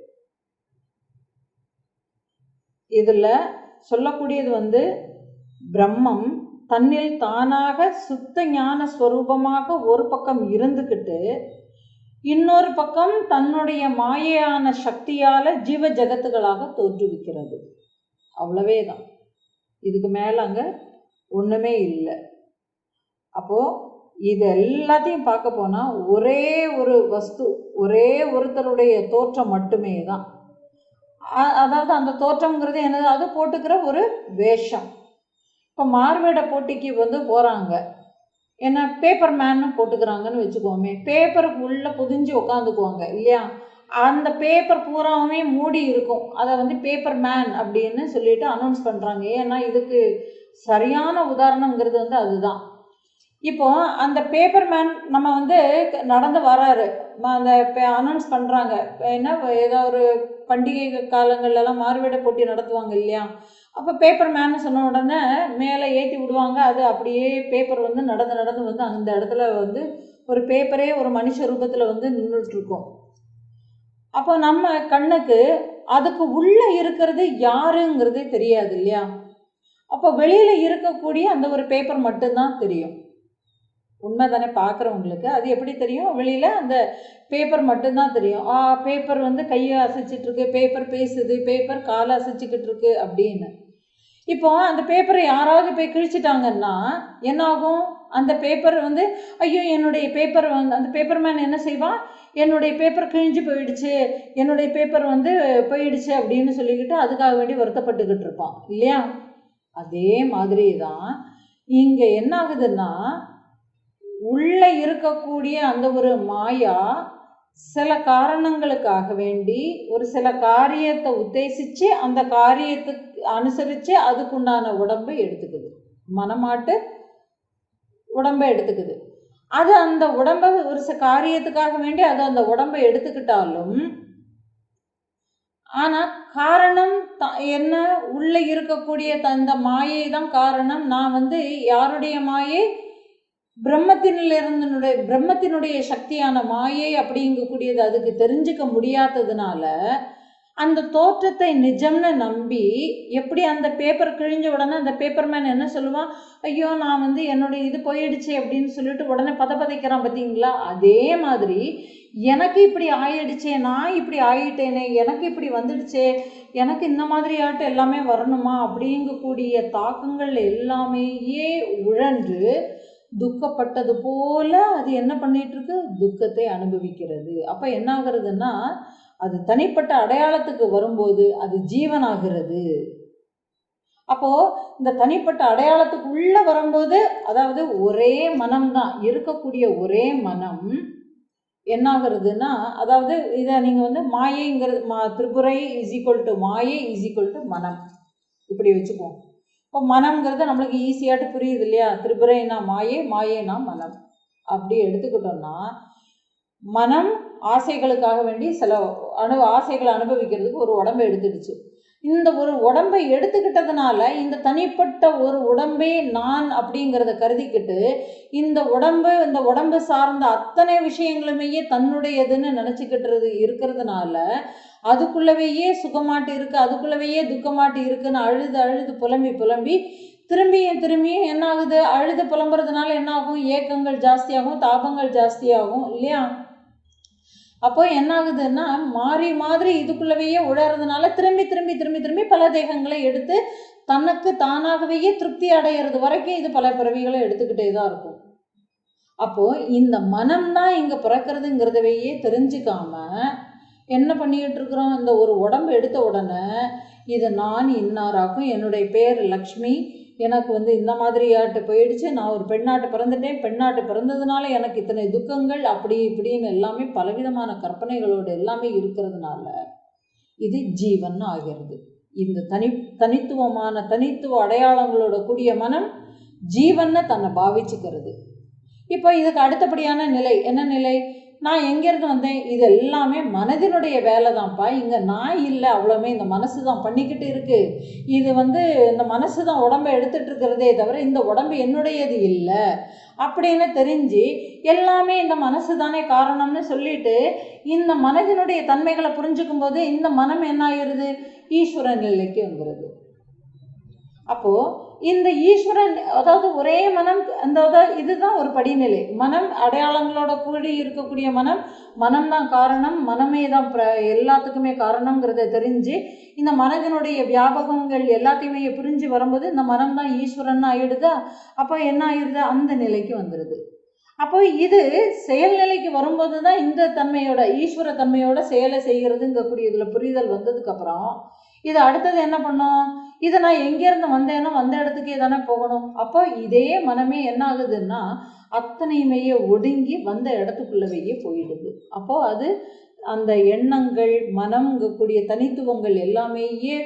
இதில் சொல்லக்கூடியது வந்து பிரம்மம் தன்னில் தானாக சுத்த ஞான ஸ்வரூபமாக ஒரு பக்கம் இருந்துக்கிட்டு, இன்னொரு பக்கம் தன்னுடைய மாயையான சக்தியால் ஜீவ ஜகத்துகளாக தோற்றுவிக்கிறது. அவ்வளவே தான், இதுக்கு மேலே அங்கே ஒன்றுமே இல்லை. அப்போது இது எல்லாத்தையும் பார்க்க போனால் ஒரே ஒரு வஸ்து, ஒரே ஒருத்தருடைய தோற்றம் மட்டுமே தான். அதாவது அந்த தோற்றம்ங்கிறது என்னது, அது போட்டுக்கிற ஒரு வேஷம். இப்போ மார்வேட போட்டிக்கு வந்து போகிறாங்க, என்ன பேப்பர் மேன்னு போட்டுக்கிறாங்கன்னு வச்சுக்கோமே, பேப்பருக்கு உள்ளே புதிஞ்சு உட்காந்துக்குவாங்க இல்லையா, அந்த பேப்பர் பூராவுமே மூடி இருக்கும். அதை வந்து பேப்பர் மேன் அப்படின்னு சொல்லிட்டு அனௌன்ஸ் பண்ணுறாங்க. ஏன்னா இதுக்கு சரியான உதாரணங்கிறது வந்து அதுதான். இப்போ அந்த பேப்பர் மேன் நம்ம வந்து நடந்து வராரு, அந்த அனௌன்ஸ் பண்ணுறாங்க. ஏன்னா ஏதோ ஒரு பண்டிகை காலங்கள்லாம் மார்வேட போட்டி நடத்துவாங்க இல்லையா, அப்போ பேப்பர் மேன்னு சொன்ன உடனே மேலே ஏற்றி விடுவாங்க. அது அப்படியே பேப்பர் வந்து நடந்து நடந்து வந்து அந்த இடத்துல வந்து ஒரு பேப்பரே ஒரு மனுஷ ரூபத்தில் வந்து நின்றுட்டுருக்கோம். அப்போ நம்ம கண்ணுக்கு அதுக்கு உள்ளே இருக்கிறது யாருங்கிறதே தெரியாது இல்லையா. அப்போ வெளியில் இருக்கக்கூடிய அந்த ஒரு பேப்பர் மட்டும்தான் தெரியும். உண்மை தானே, பார்க்குறவங்களுக்கு அது எப்படி தெரியும், வெளியில் அந்த பேப்பர் மட்டும்தான் தெரியும். பேப்பர் வந்து கையை அசைச்சிட்ருக்கு, பேப்பர் பேசுது, பேப்பர் காலை அசைச்சிக்கிட்டு இருக்கு அப்படின்னு. இப்போ அந்த பேப்பரை யாராவது போய் கிழிச்சிட்டாங்கன்னா என்னாகும், அந்த பேப்பர் வந்து ஐயோ என்னுடைய பேப்பர் வந்து, அந்த பேப்பர் மேன் என்ன செய்வான், என்னுடைய பேப்பர் கிழிஞ்சு போயிடுச்சு, என்னுடைய பேப்பர் வந்து போயிடுச்சு அப்படின்னு சொல்லிக்கிட்டு அதுக்காக வேண்டி வருத்தப்பட்டுக்கிட்டு இருப்பான் இல்லையா. அதே மாதிரி தான் இங்கே என்ன ஆகுதுன்னா, உள்ளே இருக்கக்கூடிய அந்த ஒரு மாயா சில காரணங்களுக்காக வேண்டி ஒரு சில காரியத்தை உத்தேசித்து அந்த காரியத்துக்கு அனுசரித்து அதுக்குண்டான உடம்பை எடுத்துக்குது, மனமாட்டு உடம்பை எடுத்துக்குது. அது அந்த உடம்பை ஒரு சில காரியத்துக்காக வேண்டி அது அந்த உடம்பை எடுத்துக்கிட்டாலும், ஆனால் காரணம் என்ன, உள்ளே இருக்கக்கூடிய அந்த மாயை தான் காரணம். நான் வந்து யாருடைய மாயை, பிரம்மத்தினுடைய சக்தியான மாயை அப்படிங்கக்கூடியது அதுக்கு தெரிஞ்சுக்க முடியாததுனால அந்த தோற்றத்தை நிஜம்னு நம்பி, எப்படி அந்த பேப்பர் கிழிஞ்ச உடனே அந்த பேப்பர் மேன் என்ன சொல்லுவான், ஐயோ நான் வந்து என்னுடைய இது போயிடுச்சு அப்படின்னு சொல்லிட்டு உடனே பதைக்கிறான் பார்த்தீங்களா. அதே மாதிரி எனக்கு இப்படி ஆயிடுச்சே, நான் இப்படி ஆயிட்டேனே, எனக்கு இப்படி வந்துடுச்சே, எனக்கு இந்த மாதிரி ஆட்டு எல்லாமே வரணுமா அப்படிங்கக்கூடிய தாக்கங்கள் எல்லாமேயே உழன்று துக்கப்பட்டது போல அது என்ன பண்ணிட்டு இருக்கு, துக்கத்தை அனுபவிக்கிறது. அப்ப என்ன ஆகுறதுன்னா, அது தனிப்பட்ட அடையாளத்துக்கு வரும்போது அது ஜீவனாகிறது. அப்போ இந்த தனிப்பட்ட அடையாளத்துக்கு உள்ள வரும்போது, அதாவது ஒரே மனம்தான் இருக்கக்கூடிய ஒரே மனம் என்ன ஆகுறதுன்னா, அதாவது இதை நீங்க வந்து மாயைங்கிறது திரிபுரை இஸ் ஈக்குவல் டு மாயை இஸ் ஈக்குவல் டு மனம் இப்படி வச்சுக்குவோம். இப்போ மனம்ங்கிறது நம்மளுக்கு ஈஸியாட்டு புரியுது இல்லையா? திரிபுரைனா மாயை, மாயைனா மனம் அப்படி எடுத்துக்கிட்டோம்னா, மனம் ஆசைகளுக்காக வேண்டி சில ஆசைகளை அனுபவிக்கிறதுக்கு ஒரு உடம்பை எடுத்துடுச்சு. இந்த ஒரு உடம்பை எடுத்துக்கிட்டதுனால இந்த தனிப்பட்ட ஒரு உடம்பே நான் அப்படிங்கிறத கருதிக்கிட்டு இந்த உடம்பு சார்ந்த அத்தனை விஷயங்களுமே தன்னுடையதுன்னு நினச்சிக்கிட்டுறது இருக்கிறதுனால அதுக்குள்ளவேயே சுகமாட்டு இருக்கு, அதுக்குள்ளவேயே துக்கமாட்டு இருக்குன்னு அழுது அழுது புலம்பி திரும்பியும் என்ன ஆகுது, அழுது புலம்புறதுனால என்ன ஆகும், ஏக்கங்கள் ஜாஸ்தியாகும், தாபங்கள் ஜாஸ்தியாகும் இல்லையா? அப்போ என்ன ஆகுதுன்னா, மாதிரி இதுக்குள்ளவேயே உழறதுனால திரும்பி பல தேகங்களை எடுத்து தனக்கு தானாகவே திருப்தி அடையிறது வரைக்கும் இது பல பிறவிகளை எடுத்துக்கிட்டே தான் இருக்கும். அப்போ இந்த மனம்தான் இங்க பிறக்கிறதுங்கிறதவையே தெரிஞ்சுக்காம என்ன பண்ணிக்கிட்டு இருக்கிறோம், இந்த ஒரு உடம்பு எடுத்த உடனே இது நான் இன்னாராக்கும், என்னுடைய பேர் லக்ஷ்மி, எனக்கு வந்து இந்த மாதிரியாட்டு போயிடுச்சு, நான் ஒரு பெண்ணாட்டு பிறந்துட்டேன், பெண்ணாட்டு பிறந்ததுனால எனக்கு இத்தனை துக்கங்கள் அப்படி இப்படின்னு எல்லாமே பலவிதமான கற்பனைகளோடு எல்லாமே இருக்கிறதுனால இது ஜீவன் ஆகிறது. இந்த தனித்துவமான தனித்துவ அடையாளங்களோட கூடிய மனம் ஜீவன்னு தன்னை பாவிச்சுக்கிறது. இப்போ இதுக்கு அடுத்தபடியான நிலை என்ன நிலை, நான் எங்கேருந்து வந்தேன், இது எல்லாமே மனதினுடைய வேலை தான்ப்பா, இங்கே நான் இல்லை, அவ்வளோமே இந்த மனசு தான் பண்ணிக்கிட்டு இருக்கு, இது வந்து இந்த மனசு தான் உடம்பை எடுத்துகிட்டு இருக்கிறதே தவிர இந்த உடம்பு என்னுடையது இல்லை அப்படின்னு தெரிஞ்சு எல்லாமே இந்த மனசு தானே காரணம்னு சொல்லிட்டு இந்த மனதினுடைய தன்மைகளை புரிஞ்சுக்கும் போது இந்த மனம் என்ன ஆகிருது, ஈஸ்வரன் நிலைக்கு வந்துடுது. அப்போது இந்த ஈஸ்வரன், அதாவது ஒரே மனம், அந்த இதுதான் ஒரு படிநிலை. மனம் அடையாளங்களோட கூடி இருக்கக்கூடிய மனம் தான் காரணம், மனமே தான் எல்லாத்துக்குமே காரணங்கிறத தெரிஞ்சு இந்த மனதினுடைய வியாபகங்கள் எல்லாத்தையுமே புரிஞ்சு வரும்போது இந்த மனம் தான் ஈஸ்வரன் ஆகிடுதா. அப்போ என்ன ஆகிடுது, அந்த நிலைக்கு வந்துடுது. அப்போ இது செயல்நிலைக்கு வரும்போது தான் இந்த தன்மையோட ஈஸ்வர தன்மையோட செயலை செய்கிறதுங்கக்கூடிய இதில் புரிதல் வந்ததுக்கப்புறம் இது அடுத்தது என்ன பண்ணும், இதை நான் எங்கேருந்து வந்தேனோ வந்த இடத்துக்கே தானே போகணும். அப்போ இதே மனமே என்ன ஆகுதுன்னா அத்தனையுமே ஒடுங்கி வந்த இடத்துக்குள்ளவையே போயிடுது. அப்போது அது அந்த எண்ணங்கள் மனம்ங்கக்கூடிய தனித்துவங்கள் எல்லாமேயே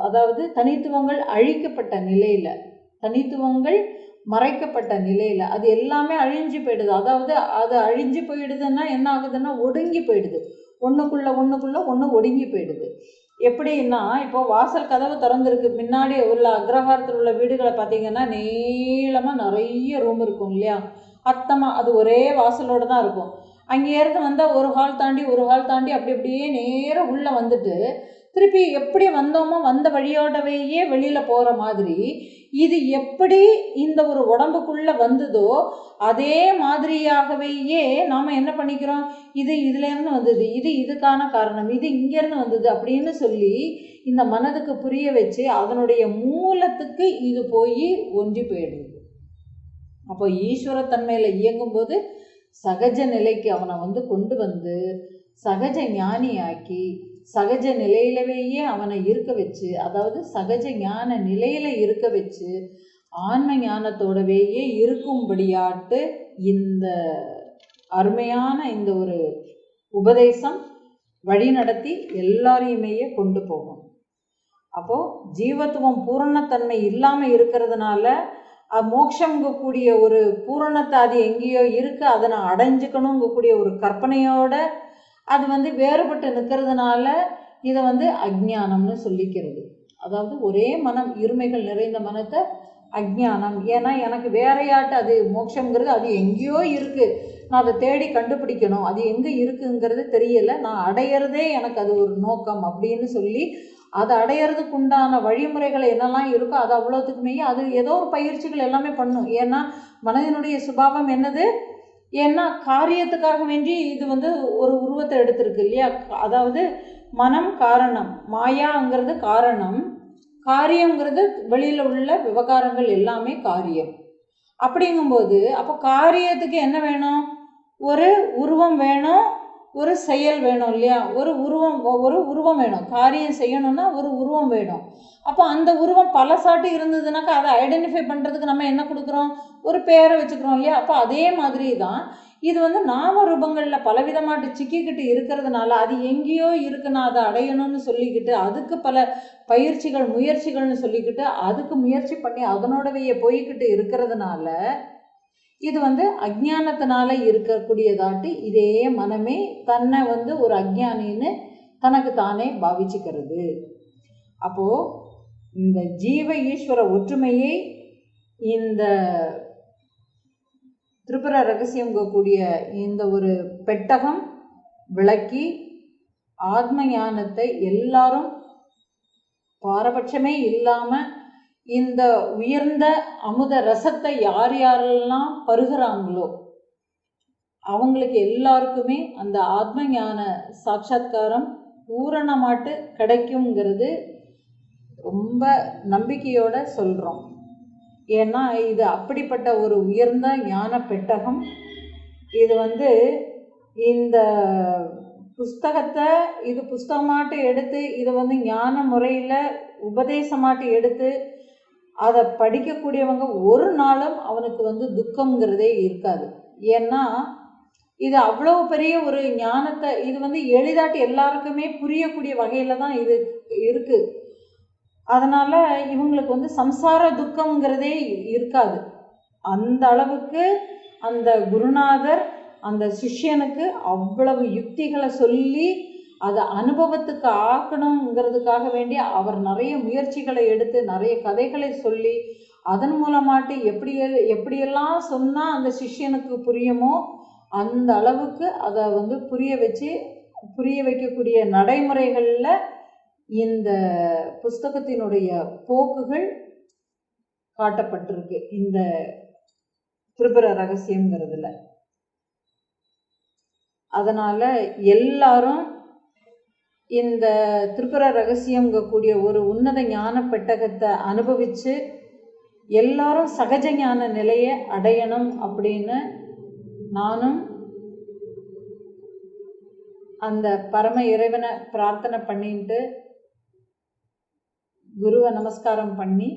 அதாவது தனித்துவங்கள் அழிக்கப்பட்ட நிலையில், தனித்துவங்கள் மறைக்கப்பட்ட நிலையில் அது எல்லாமே அழிஞ்சு போயிடுது. அதாவது அது அழிஞ்சு போயிடுதுன்னா என்ன ஆகுதுன்னா ஒடுங்கி போயிடுது, ஒன்றுக்குள்ளே ஒன்று ஒடுங்கி போயிடுது. எப்படின்னா, இப்போ வாசல் கதவு திறந்துருக்கு, முன்னாடி உள்ள அக்ரஹாரத்தில் உள்ள வீடுகளை பார்த்தீங்கன்னா நீளமாக நிறைய ரூம் இருக்கும் இல்லையா, அத்தமாக அது ஒரே வாசலோடு தான் இருக்கும். அங்கேருந்து வந்தால் ஒரு ஹால் தாண்டி அப்படி அப்படியே நேராக உள்ளே வந்துட்டு திருப்பி எப்படி வந்தோமோ வந்த வழியோடவேயே வெளியில் போகிற மாதிரி இது எப்படி இந்த ஒரு உடம்புக்குள்ளே வந்ததோ அதே மாதிரியாகவேயே நாம் என்ன பண்ணிக்கிறோம், இது இதுலேருந்து வந்தது, இது இதுக்கான காரணம், இது இங்கேருந்து வந்தது அப்படின்னு சொல்லி இந்த மனதுக்கு புரிய வச்சு அதனுடைய மூலத்துக்கு இது போய் ஒன்றி போயிடுது. அப்போ ஈஸ்வரத்தன்மையில் இயங்கும்போது சகஜ நிலைக்கு அவனை வந்து கொண்டு வந்து சகஜ ஞானியாக்கி சகஜ நிலையிலவேயே அவனை இருக்க வச்சு, அதாவது சகஜ ஞான நிலையில இருக்க வச்சு ஆன்ம ஞானத்தோடவேயே இருக்கும்படியாட்டு இந்த அருமையான இந்த ஒரு உபதேசம் வழி நடத்தி எல்லாரையுமே கொண்டு போகும். அப்போது ஜீவத்துவம் பூரணத்தன்மை இல்லாமல் இருக்கிறதுனால மோட்சங்கக்கூடிய ஒரு பூரணத்தை அது எங்கேயோ இருக்குது, அதை நான் அடைஞ்சுக்கணுங்கக்கூடிய ஒரு கற்பனையோட அது வந்து வேறுபட்டு நிற்கிறதுனால இதை வந்து அஜ்ஞானம்னு சொல்லிக்கிறது. அதாவது ஒரே மனம், இருமைகள் நிறைந்த மனத்தை அஜ்ஞானம். ஏன்னா எனக்கு வேறையாட்டு அது மோட்சங்கிறது அது எங்கேயோ இருக்குது, நான் அதை தேடி கண்டுபிடிக்கணும், அது எங்கே இருக்குங்கிறது தெரியலை, நான் அடையிறதே எனக்கு அது ஒரு நோக்கம் அப்படின்னு சொல்லி அதை அடையிறதுக்கு உண்டான வழிமுறைகள் என்னெல்லாம் இருக்கோ அது அவ்வளோத்துக்குமே அது ஏதோ ஒரு பயிற்சிகள் எல்லாமே பண்ணும். ஏன்னா மனதினுடைய சுபாவம் என்னது, ஏன்னா காரியத்துக்காக வேண்டி இது வந்து ஒரு உருவத்தை எடுத்திருக்கு இல்லையா. அதாவது மனம் காரணம், மாயாங்கிறது காரணம், காரியங்கிறது வெளியில் உள்ள விவகாரங்கள் எல்லாமே காரியம். அப்படிங்கும்போது அப்போ காரியத்துக்கு என்ன வேணும்? ஒரு உருவம் வேணும், ஒரு செயல் வேணும் இல்லையா. ஒரு உருவம் வேணும். காரியம் செய்யணும்னா ஒரு உருவம் வேணும். அப்போ அந்த உருவம் பழசாட்டு இருந்ததுனாக்கா அதை ஐடென்டிஃபை பண்ணுறதுக்கு நம்ம என்ன கொடுக்குறோம்? ஒரு பேரை வச்சுக்கிறோம் இல்லையா. அப்போ அதே மாதிரி தான் இது வந்து நாம ரூபங்களில் பலவிதமாட்டு சிக்கிக்கிட்டு இருக்கிறதுனால அது எங்கேயோ இருக்குன்னா அதை அடையணும்னு சொல்லிக்கிட்டு அதுக்கு பல பயிற்சிகள் முயற்சிகள்னு சொல்லிக்கிட்டு அதுக்கு முயற்சி பண்ணி அதனோடவே போய்கிட்டு இருக்கிறதுனால இது வந்து அஜ்ஞானத்தினால இருக்கக்கூடியதாட்டு இதே மனமே தன்னை வந்து ஒரு அஜ்ஞானின்னு தனக்கு தானே பாவிச்சுக்கிறது. அப்போ இந்த ஜீவ ஈஸ்வர ஒற்றுமையை இந்த திரிபுர ரகசியம் கூடிய இந்த ஒரு பெட்டகம் விளக்கி ஆத்ம ஞானத்தை எல்லாரும் பாரபட்சமே இல்லாம இந்த உயர்ந்த அமுத ரசத்தை யார் யாரெல்லாம் பருகிறாங்களோ அவங்களுக்கு எல்லாருக்குமே அந்த ஆத்ம ஞான சாட்சாத்காரம் பூரணமாட்டு கிடைக்குங்கிறது ரொம்ப நம்பிக்கையோட சொல்கிறோம். ஏன்னா இது அப்படிப்பட்ட ஒரு உயர்ந்த ஞான பெட்டகம். இது வந்து இந்த புஸ்தகத்தை இது புஸ்தகமாட்டு எடுத்து இதை வந்து ஞான முறையில் உபதேசமாட்டு எடுத்து அதை படிக்கக்கூடியவங்க ஒரு நாளும் அவனுக்கு வந்து துக்கங்கிறதே இருக்காது. ஏன்னா இது அவ்வளோ பெரிய ஒரு ஞானத்தை இது வந்து எளிதாட்டு எல்லாருக்குமே புரியக்கூடிய வகையில் தான் இது இருக்குது. அதனால் இவங்களுக்கு வந்து சம்சார துக்கங்கிறதே இருக்காது. அந்த அளவுக்கு அந்த குருநாதர் அந்த சிஷ்யனுக்கு அவ்வளவு யுக்திகளை சொல்லி அதை அனுபவத்துக்கு ஆக்கணுங்கிறதுக்காக வேண்டி அவர் நிறைய முயற்சிகளை எடுத்து நிறைய கதைகளை சொல்லி அதன் மூலமாட்டு எப்படியெல்லாம் சொன்னால் அந்த சிஷ்யனுக்கு புரியுமோ அந்த அளவுக்கு அதை வந்து புரிய வைக்கக்கூடிய நடைமுறைகளில் இந்த புஸ்தகத்தினுடைய போக்குகள் காட்டப்பட்டிருக்கு இந்த திரிபுர ரகசியம்ங்கிறதுல. அதனால எல்லாரும் இந்த திரிபுர ரகசியங்கக்கூடிய ஒரு உன்னத ஞான பெட்டகத்தை அனுபவிச்சு எல்லாரும் சகஜ ஞான நிலையை அடையணும் அப்படின்னு நானும் அந்த பரம இறைவனை பிரார்த்தனை பண்ணிட்டு குருவை நமஸ்காரம் பண்ணி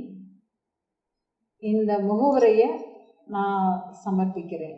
இந்த முகவுரையை நான் சமர்ப்பிக்கிறேன்.